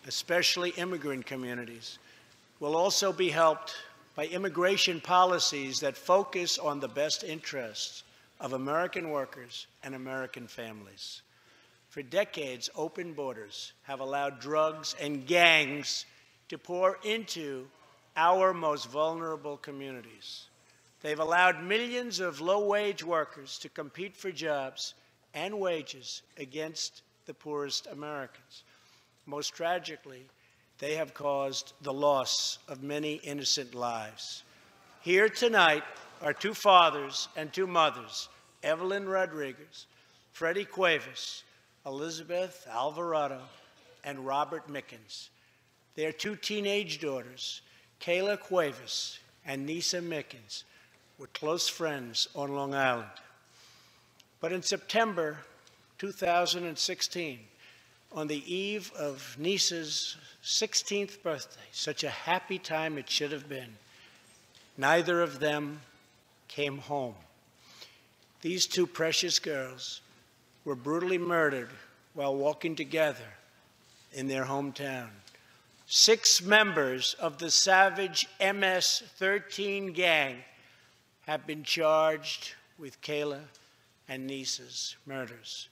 Speaker 3: especially immigrant communities, will also be helped by immigration policies that focus on the best interests of American workers and American families. For decades, open borders have allowed drugs and gangs to pour into our most vulnerable communities. They've allowed millions of low-wage workers to compete for jobs and wages against the poorest Americans. Most tragically, they have caused the loss of many innocent lives. Here tonight are two fathers and two mothers, Evelyn Rodriguez, Freddie Cuevas, Elizabeth Alvarado, and Robert Mickens. Their two teenage daughters, Kayla Cuevas and Nisa Mickens, were close friends on Long Island. But in September 2016, on the eve of Nisa's 16th birthday, such a happy time it should have been, neither of them came home. These two precious girls were brutally murdered while walking together in their hometown. 6 members of the savage MS-13 gang have been charged with Kayla and Nisa's murders.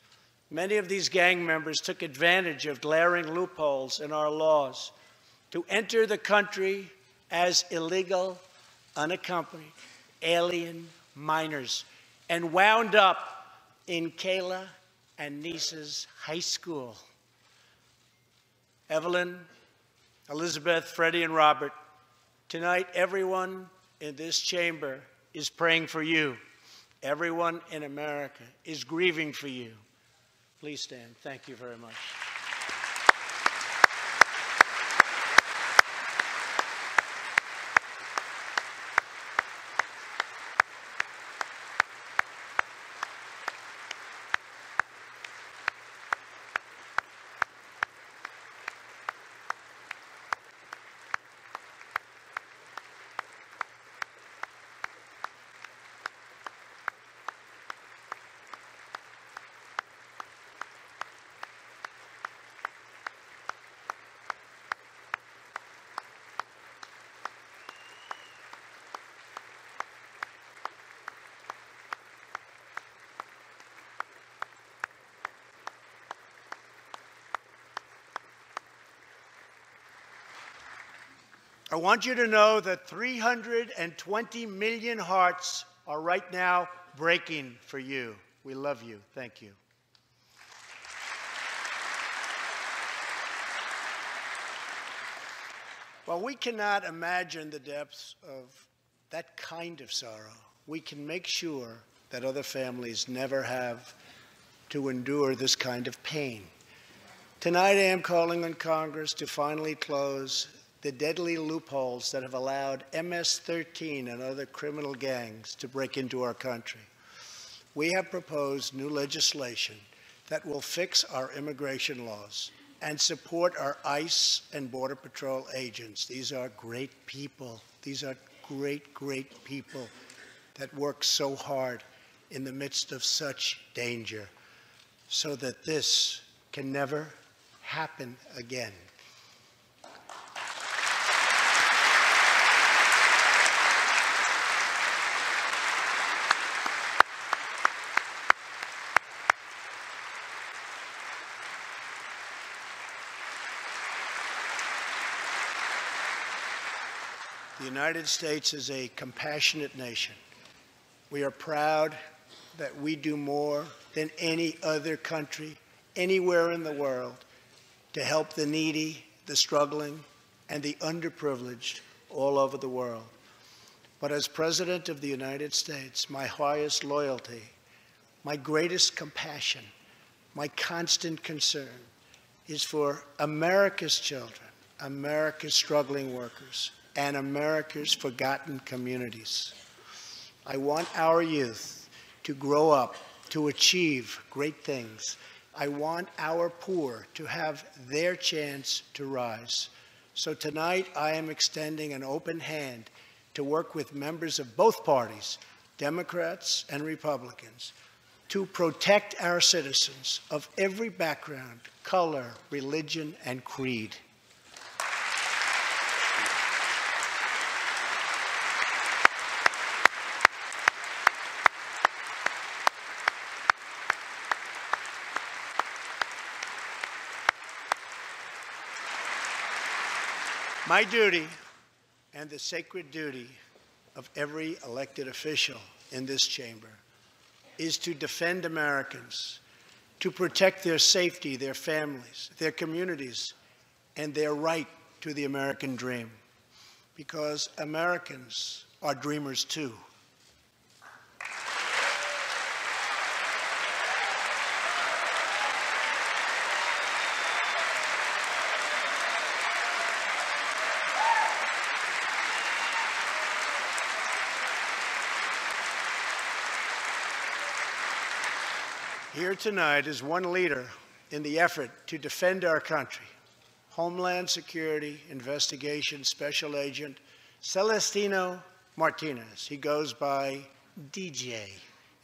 Speaker 3: Many of these gang members took advantage of glaring loopholes in our laws to enter the country as illegal, unaccompanied, alien minors and wound up in Kayla and Nisa's high school. Evelyn, Elizabeth, Freddie, and Robert, tonight everyone in this chamber is praying for you. Everyone in America is grieving for you. Please stand. Thank you very much. I want you to know that 320 million hearts are right now breaking for you. We love you. Thank you. While we cannot imagine the depths of that kind of sorrow, we can make sure that other families never have to endure this kind of pain. Tonight I am calling on Congress to finally close the deadly loopholes that have allowed MS-13 and other criminal gangs to break into our country. We have proposed new legislation that will fix our immigration laws and support our ICE and Border Patrol agents. These are great people. These are great, great people that work so hard in the midst of such danger so that this can never happen again. The United States is a compassionate nation. We are proud that we do more than any other country anywhere in the world to help the needy, the struggling, and the underprivileged all over the world. But as President of the United States, my highest loyalty, my greatest compassion, my constant concern is for America's children, America's struggling workers, and America's forgotten communities. I want our youth to grow up, to achieve great things. I want our poor to have their chance to rise. So tonight, I am extending an open hand to work with members of both parties, Democrats and Republicans, to protect our citizens of every background, color, religion, and creed. My duty, and the sacred duty of every elected official in this chamber, is to defend Americans, to protect their safety, their families, their communities, and their right to the American dream. Because Americans are dreamers too. Here tonight is one leader in the effort to defend our country, Homeland Security Investigation Special Agent Celestino Martinez. He goes by DJ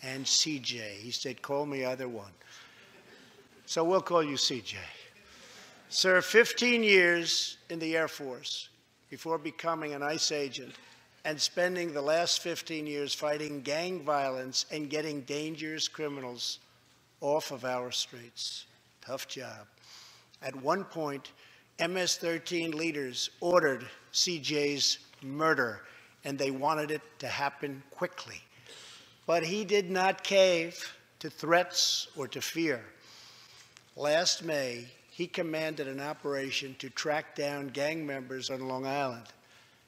Speaker 3: and CJ. He said, call me either one. So we'll call you CJ. Served 15 years in the Air Force before becoming an ICE agent and spending the last 15 years fighting gang violence and getting dangerous criminals off of our streets. Tough job. At one point, MS-13 leaders ordered CJ's murder, and they wanted it to happen quickly. But he did not cave to threats or to fear. Last May, he commanded an operation to track down gang members on Long Island.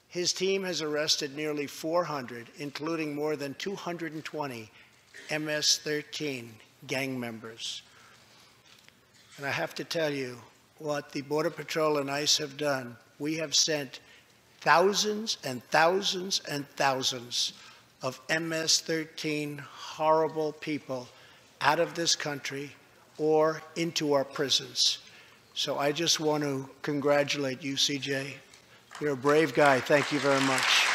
Speaker 3: His team has arrested nearly 400, including more than 220 MS-13 gang members. And I have to tell you what the Border Patrol and ICE have done. We have sent thousands and thousands and thousands of MS-13 horrible people out of this country or into our prisons. So I just want to congratulate you, CJ. You're a brave guy. Thank you very much.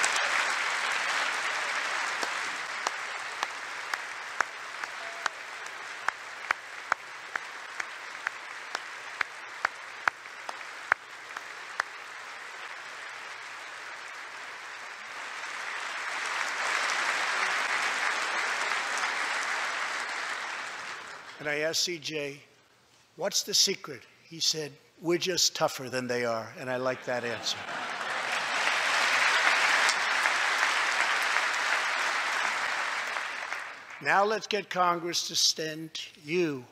Speaker 3: And I asked CJ, what's the secret? He said, we're just tougher than they are. And I like that answer. Now let's get Congress to send you,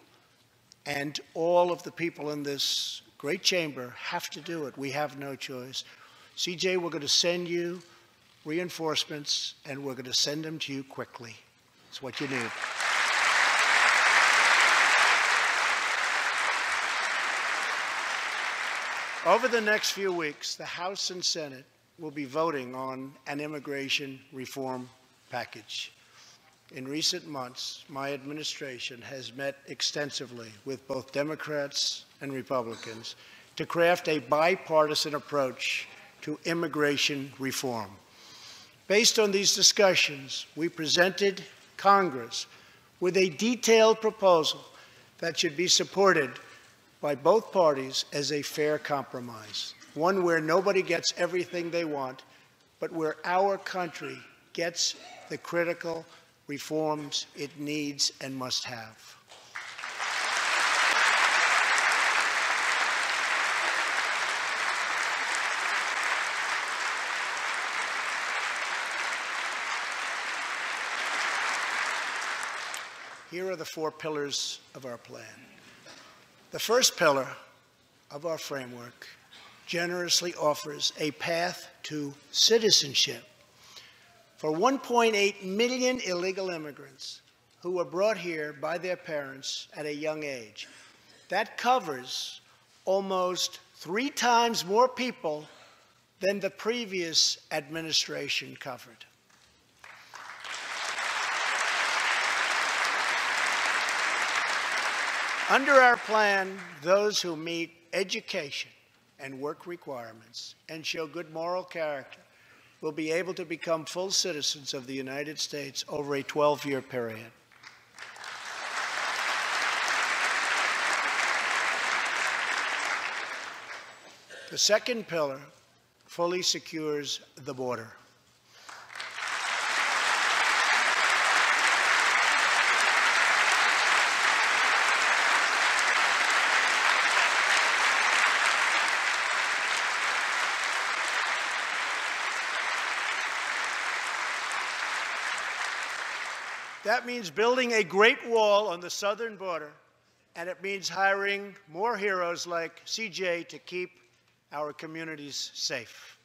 Speaker 3: and all of the people in this great chamber have to do it. We have no choice. CJ, we're going to send you reinforcements, and we're going to send them to you quickly. It's what you need. Over the next few weeks, the House and Senate will be voting on an immigration reform package. In recent months, my administration has met extensively with both Democrats and Republicans to craft a bipartisan approach to immigration reform. Based on these discussions, we presented Congress with a detailed proposal that should be supported by both parties as a fair compromise, one where nobody gets everything they want, but where our country gets the critical reforms it needs and must have. Here are the 4 pillars of our plan. The first pillar of our framework generously offers a path to citizenship for 1.8 million illegal immigrants who were brought here by their parents at a young age. That covers almost 3 times more people than the previous administration covered. Under our plan, those who meet education and work requirements and show good moral character will be able to become full citizens of the United States over a 12-year period. The second pillar fully secures the border. That means building a great wall on the southern border, and it means hiring more heroes like CJ to keep our communities safe.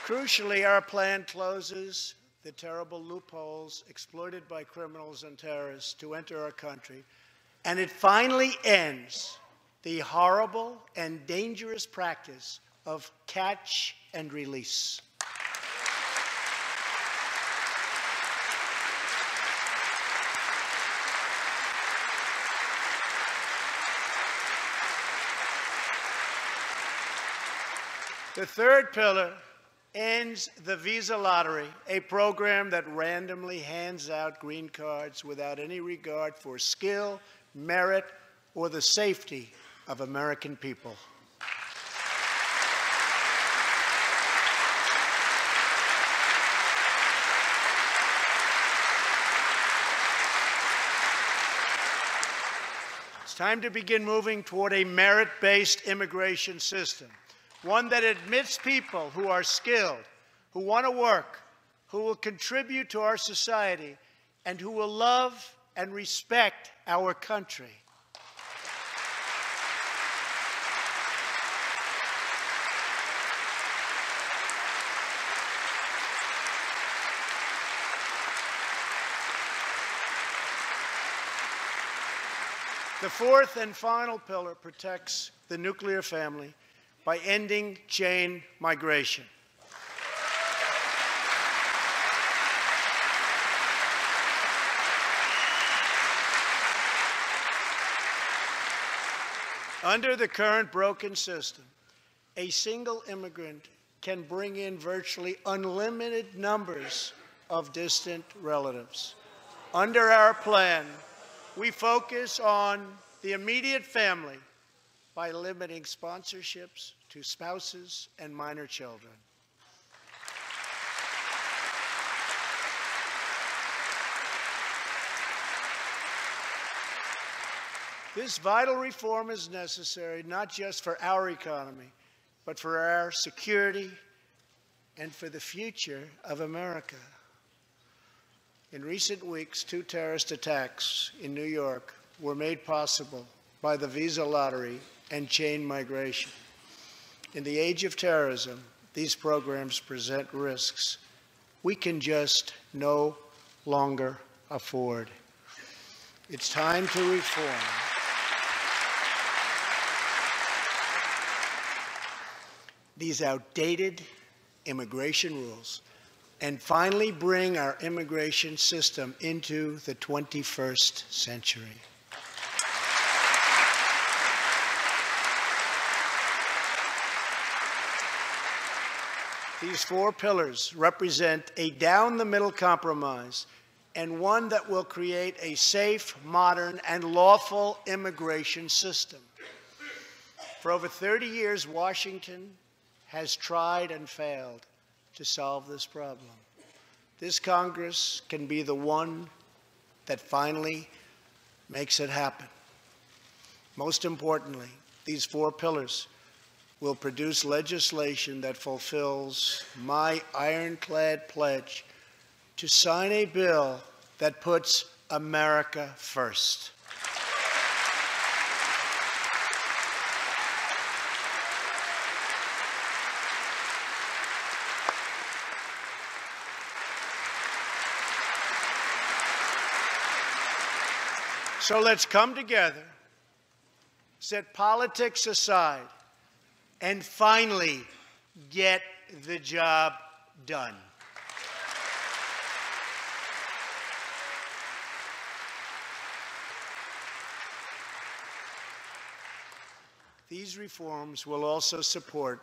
Speaker 3: Crucially, our plan closes the terrible loopholes exploited by criminals and terrorists to enter our country, and it finally ends the horrible and dangerous practice of catch and release. The third pillar ends the visa lottery, a program that randomly hands out green cards without any regard for skill, merit, or the safety of American people. It's time to begin moving toward a merit-based immigration system, one that admits people who are skilled, who want to work, who will contribute to our society, and who will love and respect our country. The fourth and final pillar protects the nuclear family by ending chain migration. Under the current broken system, a single immigrant can bring in virtually unlimited numbers of distant relatives. Under our plan, we focus on the immediate family by limiting sponsorships to spouses and minor children. This vital reform is necessary not just for our economy, but for our security and for the future of America. In recent weeks, 2 terrorist attacks in New York were made possible by the visa lottery and chain migration. In the age of terrorism, these programs present risks we can just no longer afford. It's time to reform. These outdated immigration rules and finally bring our immigration system into the 21st century. These 4 pillars represent a down-the-middle compromise and one that will create a safe, modern, and lawful immigration system. For over 30 years, Washington has tried and failed to solve this problem. This Congress can be the one that finally makes it happen. Most importantly, these 4 pillars will produce legislation that fulfills my ironclad pledge to sign a bill that puts America first. So let's come together, set politics aside, and finally get the job done. These reforms will also support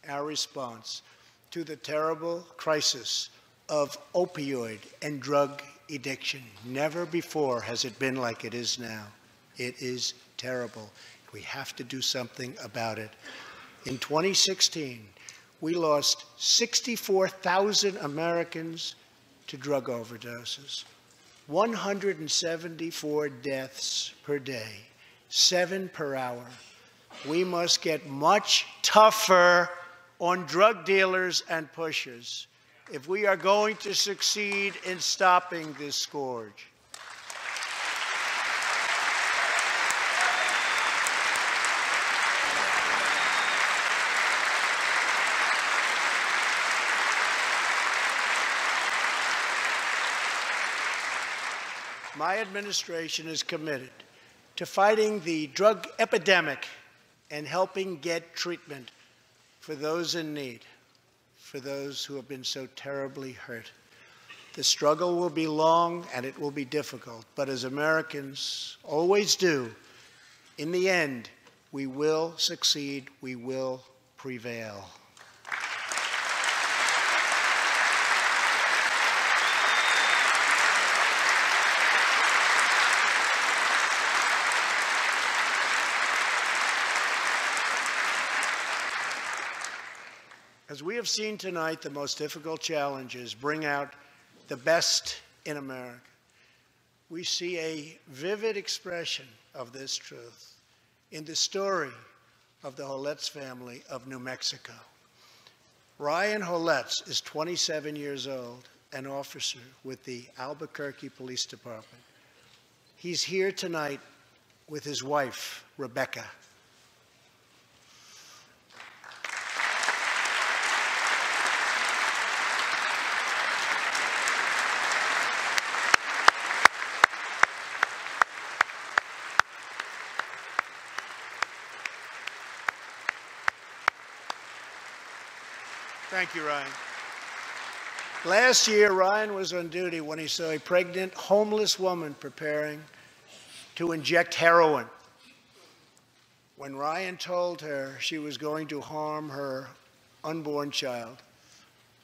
Speaker 3: our response to the terrible crisis of opioid and drug addiction. Never before has it been like it is now. It is terrible. We have to do something about it. In 2016, we lost 64,000 Americans to drug overdoses, 174 deaths per day, 7 per hour. We must get much tougher on drug dealers and pushers if we are going to succeed in stopping this scourge. My administration is committed to fighting the drug epidemic and helping get treatment for those in need, for those who have been so terribly hurt. The struggle will be long and it will be difficult, but as Americans always do, in the end, we will succeed, we will prevail. As we have seen tonight, the most difficult challenges bring out the best in America. We see a vivid expression of this truth in the story of the Holetz family of New Mexico. Ryan Holetz is 27 years old, an officer with the Albuquerque Police Department. He's here tonight with his wife, Rebecca. Thank you, Ryan. Last year, Ryan was on duty when he saw a pregnant, homeless woman preparing to inject heroin. When Ryan told her she was going to harm her unborn child,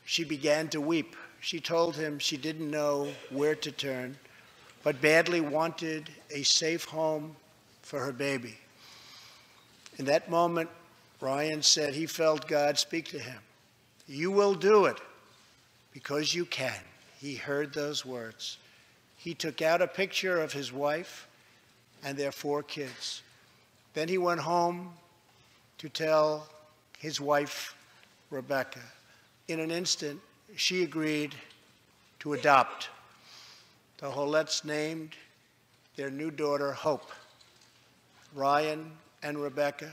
Speaker 3: she began to weep. She told him she didn't know where to turn, but badly wanted a safe home for her baby. In that moment, Ryan said he felt God speak to him. You will do it because you can. He heard those words. He took out a picture of his wife and their 4 kids. Then he went home to tell his wife, Rebecca. In an instant, she agreed to adopt. The Holetz named their new daughter Hope. Ryan and Rebecca,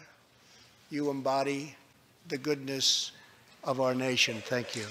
Speaker 3: you embody the goodness of our nation. Thank you.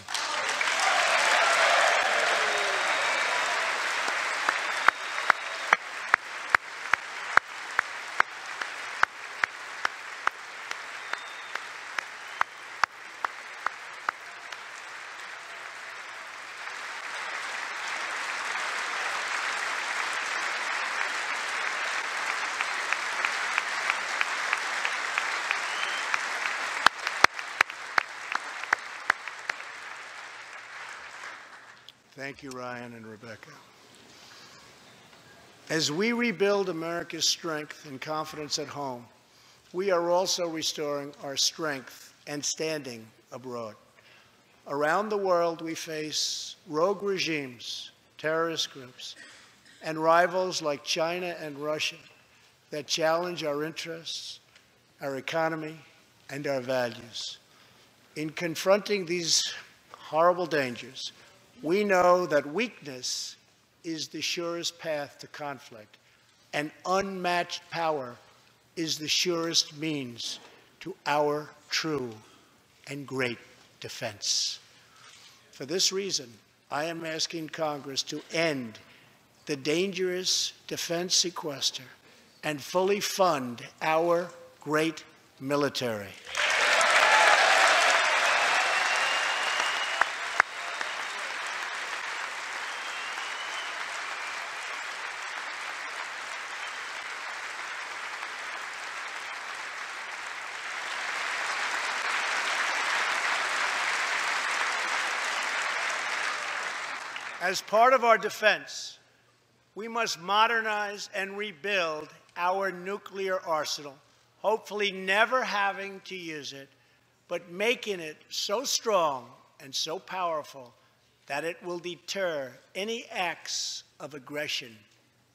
Speaker 3: Thank you, Ryan and Rebecca. As we rebuild America's strength and confidence at home, we are also restoring our strength and standing abroad. Around the world, we face rogue regimes, terrorist groups, and rivals like China and Russia that challenge our interests, our economy, and our values. In confronting these horrible dangers, we know that weakness is the surest path to conflict, and unmatched power is the surest means to our true and great defense. For this reason, I am asking Congress to end the dangerous defense sequester and fully fund our great military. As part of our defense, we must modernize and rebuild our nuclear arsenal, hopefully never having to use it, but making it so strong and so powerful that it will deter any acts of aggression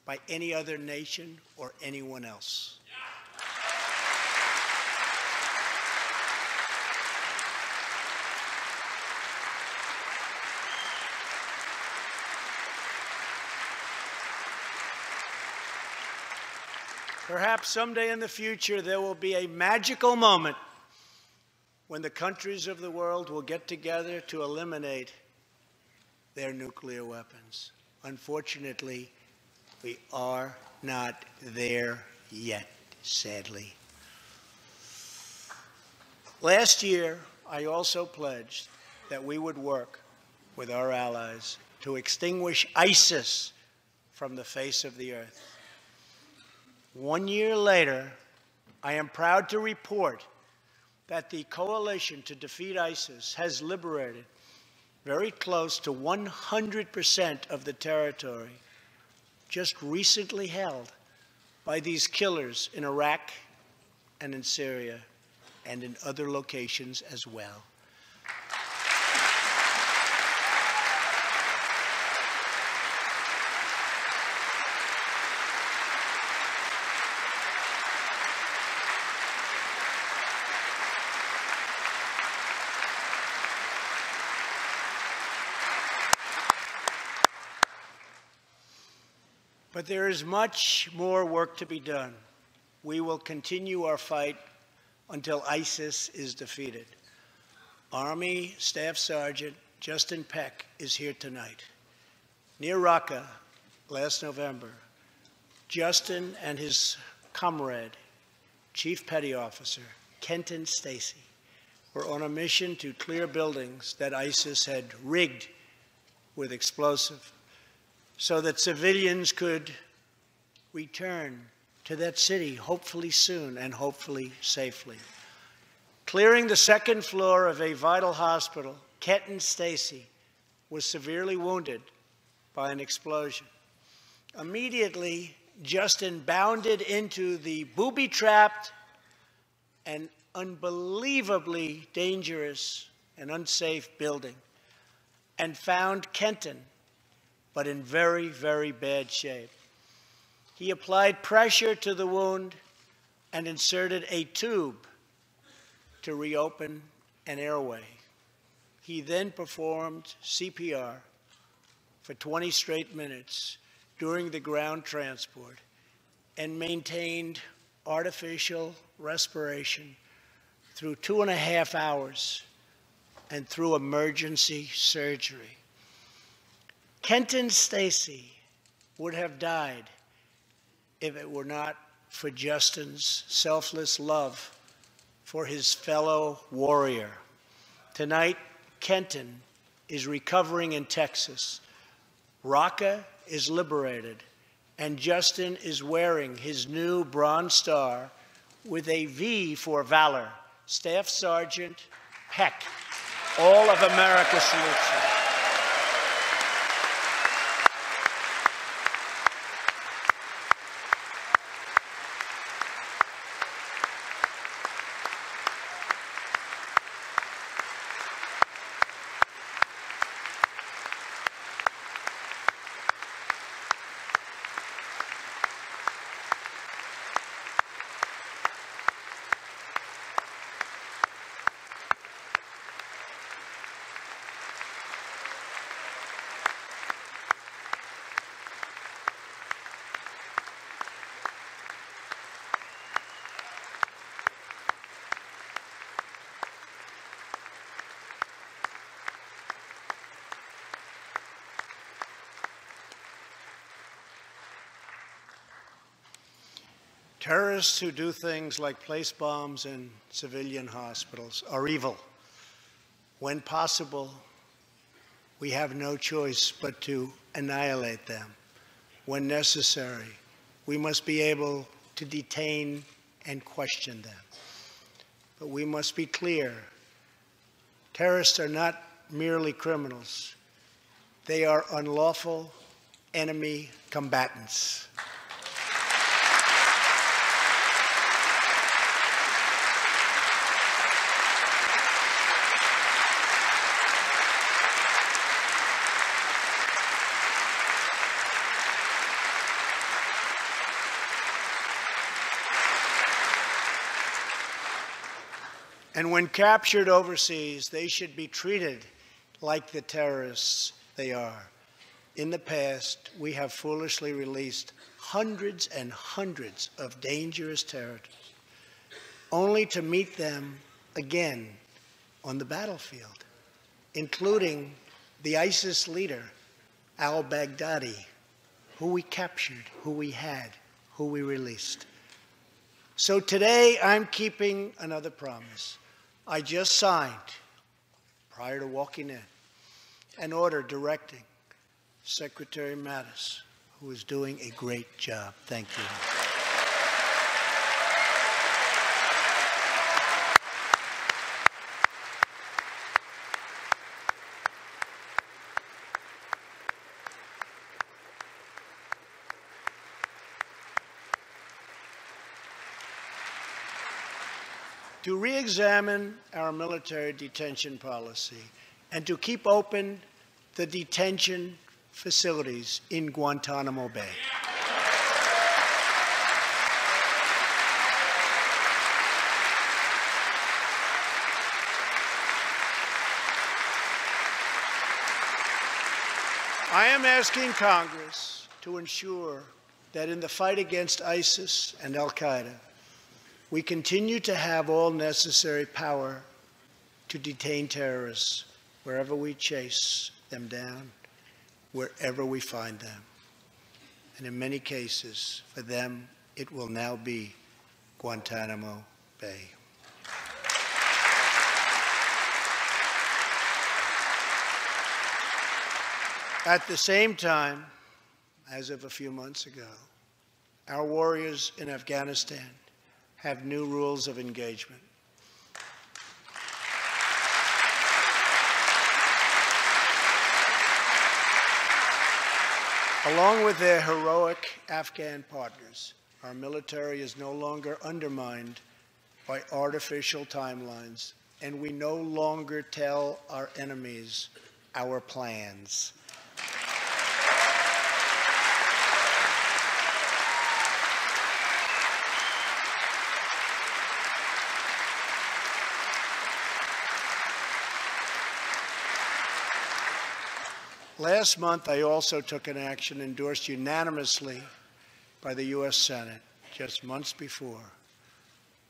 Speaker 3: by any other nation or anyone else. Perhaps someday in the future there will be a magical moment when the countries of the world will get together to eliminate their nuclear weapons. Unfortunately, we are not there yet, sadly. Last year, I also pledged that we would work with our allies to extinguish ISIS from the face of the earth. 1 year later, I am proud to report that the coalition to defeat ISIS has liberated very close to 100% of the territory just recently held by these killers in Iraq and in Syria and in other locations as well. But there is much more work to be done. We will continue our fight until ISIS is defeated. Army Staff Sergeant Justin Peck is here tonight. Near Raqqa last November, Justin and his comrade, Chief Petty Officer Kenton Stacy, were on a mission to clear buildings that ISIS had rigged with explosive, so that civilians could return to that city, hopefully soon and hopefully safely. Clearing the second floor of a vital hospital, Kenton Stacy was severely wounded by an explosion. Immediately, Justin bounded into the booby-trapped and unbelievably dangerous and unsafe building and found Kenton, but in very, very bad shape. He applied pressure to the wound and inserted a tube to reopen an airway. He then performed CPR for 20 straight minutes during the ground transport and maintained artificial respiration through 2.5 hours and through emergency surgery. Kenton Stacy would have died if it were not for Justin's selfless love for his fellow warrior. Tonight, Kenton is recovering in Texas. Raqqa is liberated, and Justin is wearing his new Bronze Star with a V for Valor. Staff Sergeant Peck, all of America salutes you. Terrorists who do things like place bombs in civilian hospitals are evil. When possible, we have no choice but to annihilate them. When necessary, we must be able to detain and question them. But we must be clear. Terrorists are not merely criminals. They are unlawful enemy combatants. And when captured overseas, they should be treated like the terrorists they are. In the past, we have foolishly released hundreds and hundreds of dangerous terrorists, only to meet them again on the battlefield, including the ISIS leader, al-Baghdadi, who we captured, who we had, who we released. So today, I'm keeping another promise. I just signed, prior to walking in, an order directing Secretary Mattis, who is doing a great job. Thank you. To re-examine our military detention policy and to keep open the detention facilities in Guantanamo Bay. I am asking Congress to ensure that in the fight against ISIS and al-Qaeda, we continue to have all necessary power to detain terrorists wherever we chase them down, wherever we find them. And in many cases, for them, it will now be Guantanamo Bay. At the same time, as of a few months ago, our warriors in Afghanistan have new rules of engagement. Along with their heroic Afghan partners, our military is no longer undermined by artificial timelines, and we no longer tell our enemies our plans. Last month, I also took an action endorsed unanimously by the U.S. Senate just months before.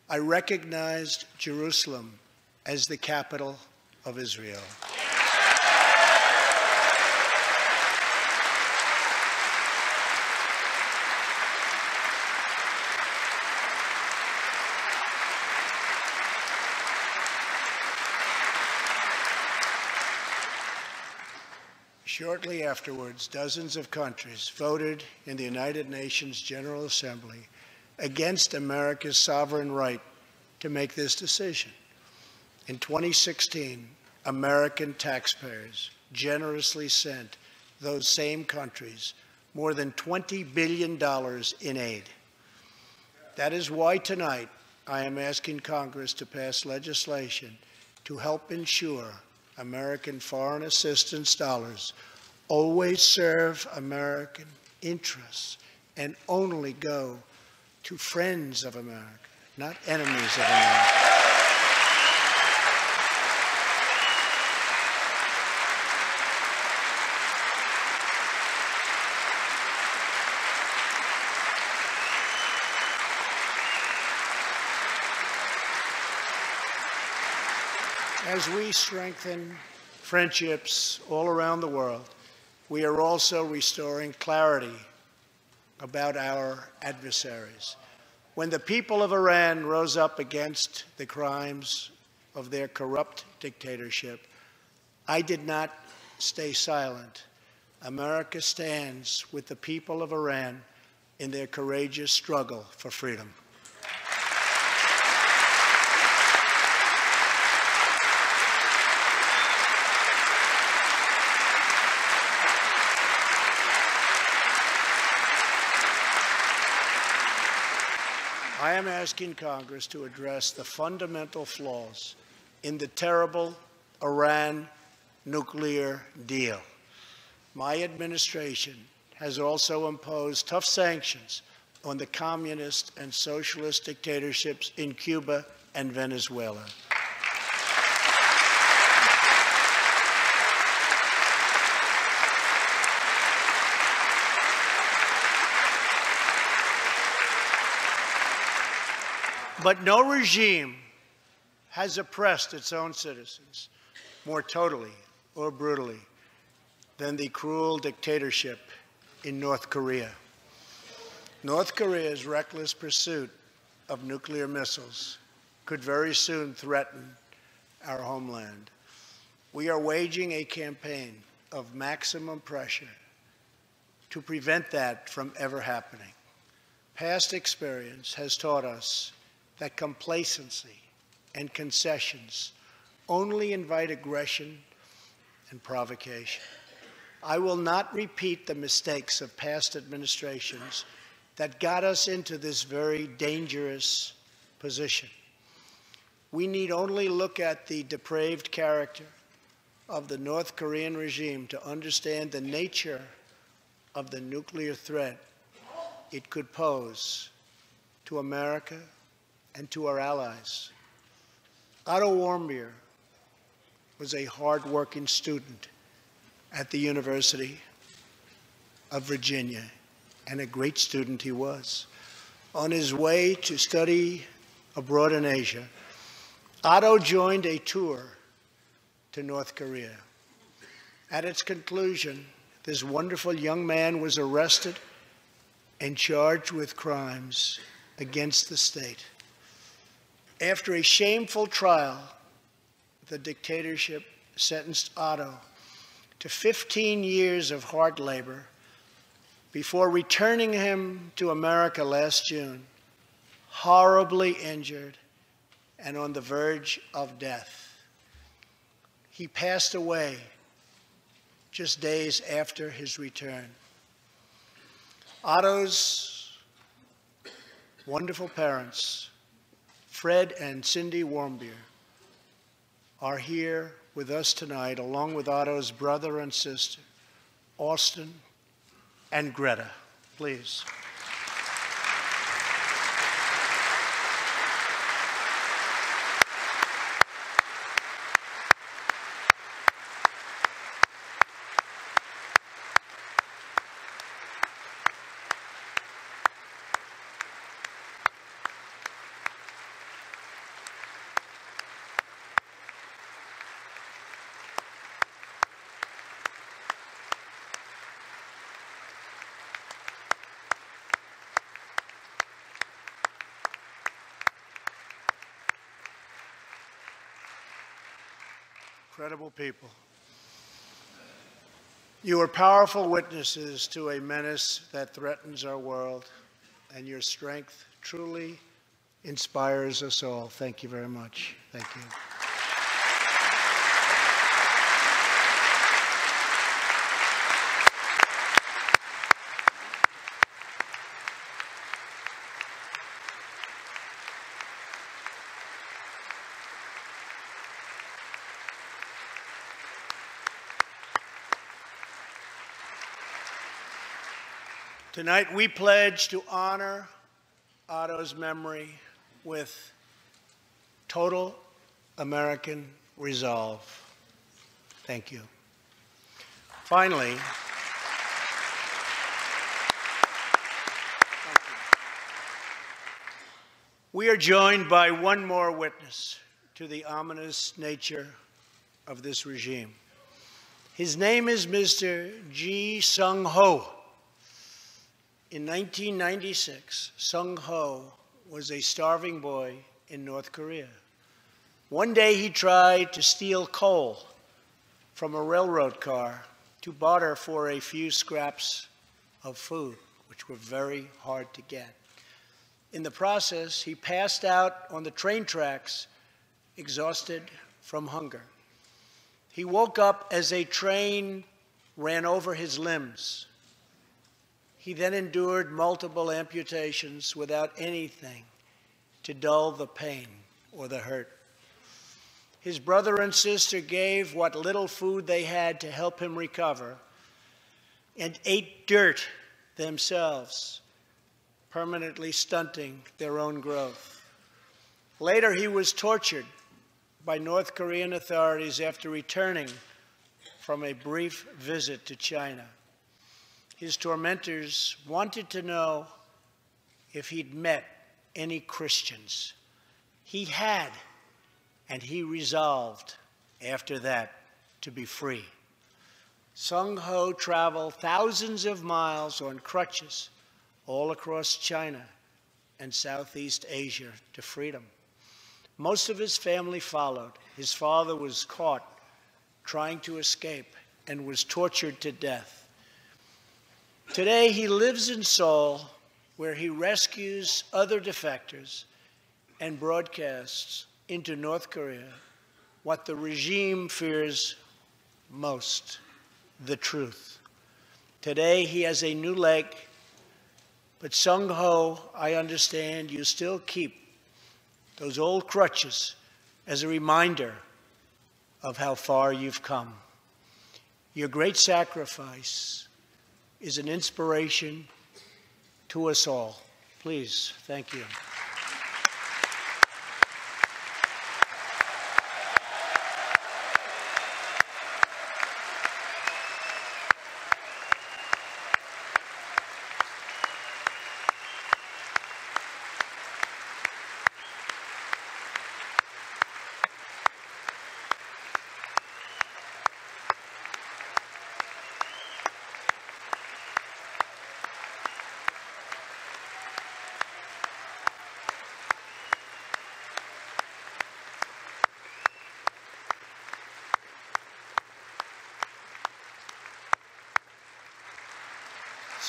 Speaker 3: I recognized Jerusalem as the capital of Israel. Shortly afterwards, dozens of countries voted in the United Nations General Assembly against America's sovereign right to make this decision. In 2016, American taxpayers generously sent those same countries more than $20 billion in aid. That is why tonight I am asking Congress to pass legislation to help ensure American foreign assistance dollars always serve American interests and only go to friends of America, not enemies of America. As we strengthen friendships all around the world, we are also restoring clarity about our adversaries. When the people of Iran rose up against the crimes of their corrupt dictatorship, I did not stay silent. America stands with the people of Iran in their courageous struggle for freedom. I am asking Congress to address the fundamental flaws in the terrible Iran nuclear deal. My administration has also imposed tough sanctions on the communist and socialist dictatorships in Cuba and Venezuela. But no regime has oppressed its own citizens more totally or brutally than the cruel dictatorship in North Korea. North Korea's reckless pursuit of nuclear missiles could very soon threaten our homeland. We are waging a campaign of maximum pressure to prevent that from ever happening. Past experience has taught us that complacency and concessions only invite aggression and provocation. I will not repeat the mistakes of past administrations that got us into this very dangerous position. We need only look at the depraved character of the North Korean regime to understand the nature of the nuclear threat it could pose to America and to our allies. Otto Warmbier was a hard-working student at the University of Virginia, and a great student he was. On his way to study abroad in Asia, Otto joined a tour to North Korea. At its conclusion, this wonderful young man was arrested and charged with crimes against the state. After a shameful trial, the dictatorship sentenced Otto to 15 years of hard labor before returning him to America last June, horribly injured and on the verge of death. He passed away just days after his return. Otto's wonderful parents, Fred and Cindy Warmbier, are here with us tonight, along with Otto's brother and sister, Austin and Greta. Please. Incredible people. You are powerful witnesses to a menace that threatens our world, and your strength truly inspires us all. Thank you very much. Thank you. Tonight, we pledge to honor Otto's memory with total American resolve. Thank you. Finally, we are joined by one more witness to the ominous nature of this regime. His name is Mr. Ji Sung Ho. In 1996, Sung Ho was a starving boy in North Korea. One day he tried to steal coal from a railroad car to barter for a few scraps of food, which were very hard to get. In the process, he passed out on the train tracks, exhausted from hunger. He woke up as a train ran over his limbs. He then endured multiple amputations without anything to dull the pain or the hurt. His brother and sister gave what little food they had to help him recover and ate dirt themselves, permanently stunting their own growth. Later, he was tortured by North Korean authorities after returning from a brief visit to China. His tormentors wanted to know if he'd met any Christians. He had, and he resolved after that to be free. Sung Ho traveled thousands of miles on crutches all across China and Southeast Asia to freedom. Most of his family followed. His father was caught trying to escape and was tortured to death. Today, he lives in Seoul, where he rescues other defectors and broadcasts into North Korea what the regime fears most, the truth. Today, he has a new leg, but Sung Ho, I understand you still keep those old crutches as a reminder of how far you've come. Your great sacrifice is an inspiration to us all. Please, thank you.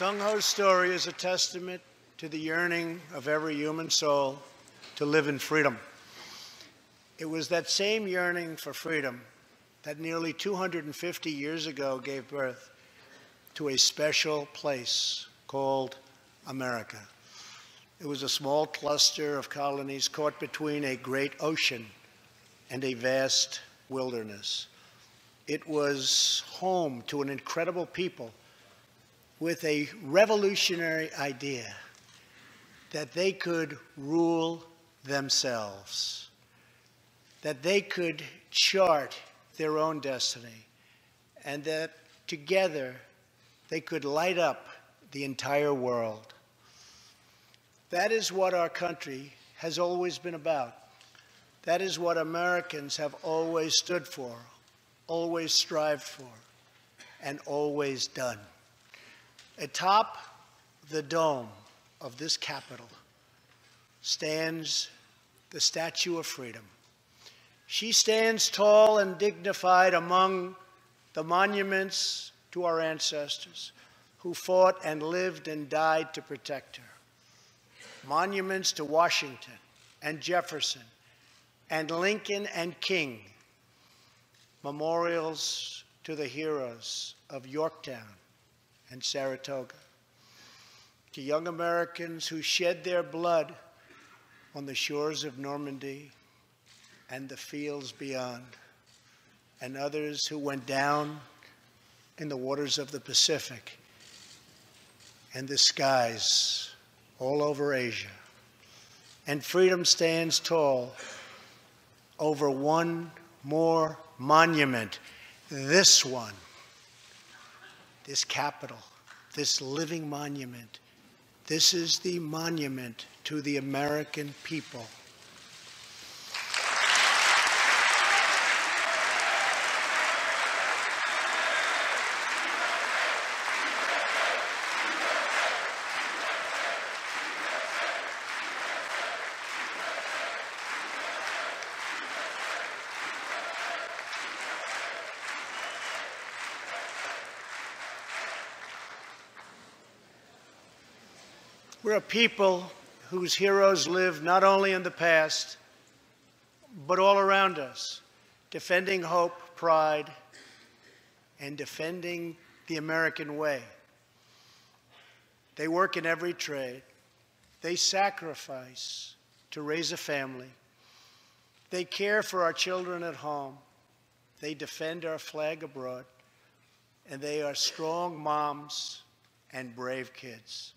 Speaker 3: Sung Ho's story is a testament to the yearning of every human soul to live in freedom. It was that same yearning for freedom that nearly 250 years ago gave birth to a special place called America. It was a small cluster of colonies caught between a great ocean and a vast wilderness. It was home to an incredible people with a revolutionary idea that they could rule themselves, that they could chart their own destiny, and that together they could light up the entire world. That is what our country has always been about. That is what Americans have always stood for, always strived for, and always done. Atop the dome of this Capitol stands the Statue of Freedom. She stands tall and dignified among the monuments to our ancestors who fought and lived and died to protect her. Monuments to Washington and Jefferson and Lincoln and King. Memorials to the heroes of Yorktown and Saratoga, to young Americans who shed their blood on the shores of Normandy and the fields beyond, and others who went down in the waters of the Pacific and the skies all over Asia. And freedom stands tall over one more monument, this one. This Capitol, this living monument, this is the monument to the American people. We're a people whose heroes live not only in the past, but all around us, defending hope, pride, and defending the American way. They work in every trade. They sacrifice to raise a family. They care for our children at home. They defend our flag abroad. And they are strong moms and brave kids.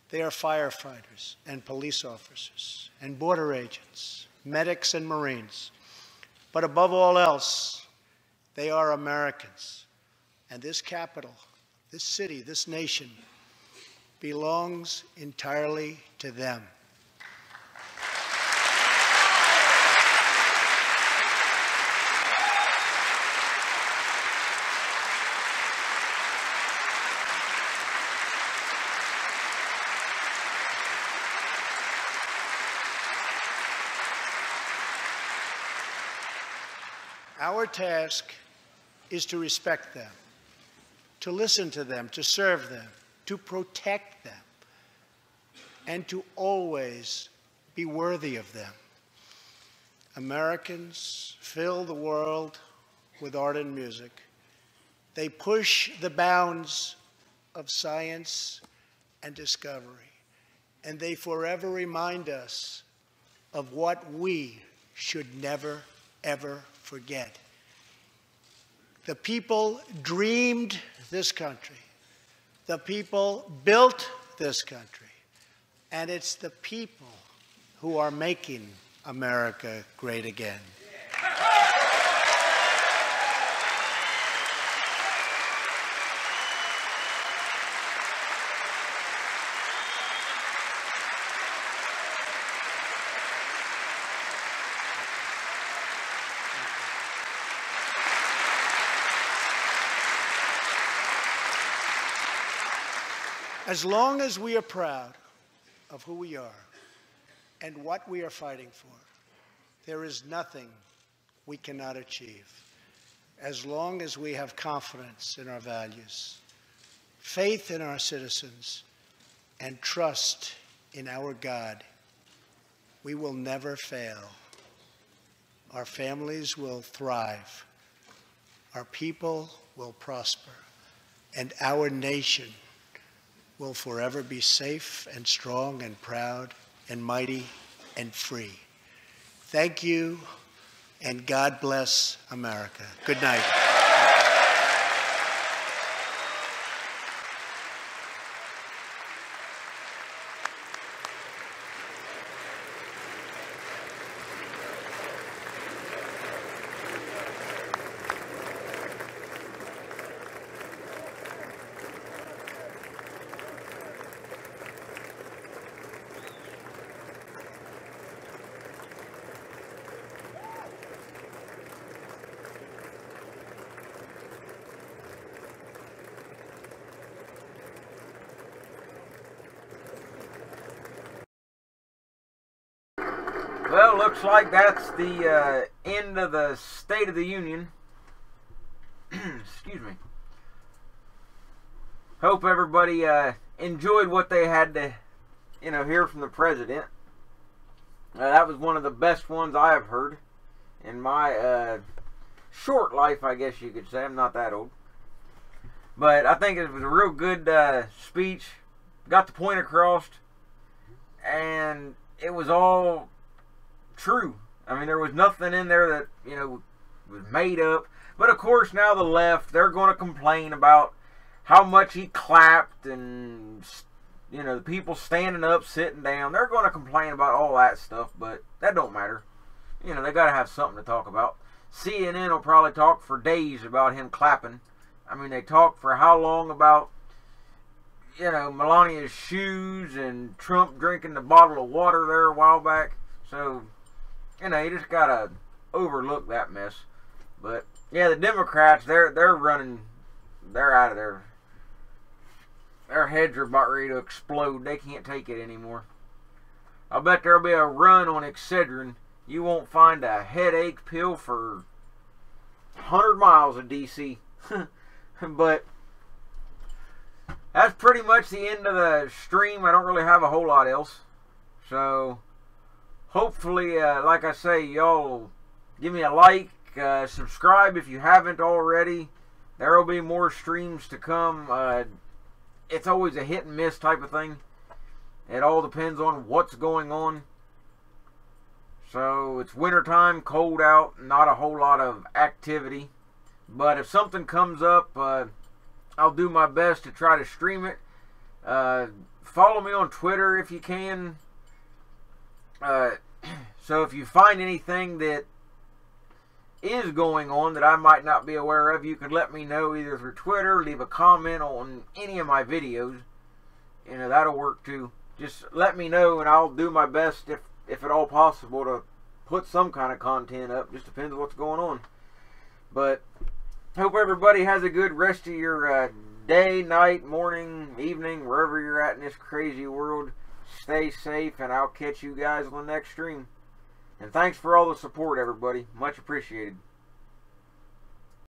Speaker 3: They are firefighters and police officers and border agents, medics and Marines. But above all else, they are Americans. And this capital, this city, this nation belongs entirely to them. Our task is to respect them, to listen to them, to serve them, to protect them, and to always be worthy of them. Americans fill the world with art and music. They push the bounds of science and discovery, and they forever remind us of what we should never, ever forget. The people dreamed this country. The people built this country. And it's the people who are making America great again. As long as we are proud of who we are and what we are fighting for, there is nothing we cannot achieve. As long as we have confidence in our values, faith in our citizens, and trust in our God, we will never fail. Our families will thrive. Our people will prosper. And our nation will forever be safe and strong and proud and mighty and free. Thank you, and God bless America. Good night.
Speaker 1: Well, looks like that's the end of the State of the Union. Excuse me. Hope everybody enjoyed what they had to, hear from the president. That was one of the best ones I have heard in my short life, I guess you could say. I'm not that old. But I think it was a real good speech. Got the point across. And it was all true. I mean, there was nothing in there that, was made up. But of course, now the left, they're going to complain about how much he clapped and, the people standing up, sitting down. They're going to complain about all that stuff, but that don't matter. They got to have something to talk about. CNN will probably talk for days about him clapping. I mean, they talked for how long about, Melania's shoes and Trump drinking the bottle of water there a while back. So, you just got to overlook that mess. But, yeah, the Democrats, they're running, they're out of there. Their heads are about ready to explode. They can't take it anymore. I bet there'll be a run on Excedrin. You won't find a headache pill for 100 miles of D.C. But, that's pretty much the end of the stream. I don't really have a whole lot else. So, hopefully, like I say, y'all give me a like, subscribe if you haven't already. There will be more streams to come. It's always a hit and miss type of thing. It all depends on what's going on. So, it's wintertime, cold out, not a whole lot of activity. But if something comes up, I'll do my best to try to stream it. Follow me on Twitter if you can. So if you find anything that is going on that I might not be aware of, you can let me know either through Twitter, leave a comment on any of my videos. You know, that'll work too. Just let me know and I'll do my best, if at all possible, to put some kind of content up. Just depends on what's going on. But hope everybody has a good rest of your day, night, morning, evening, wherever you're at in this crazy world. Stay safe, and I'll catch you guys on the next stream. And thanks for all the support, everybody. Much appreciated.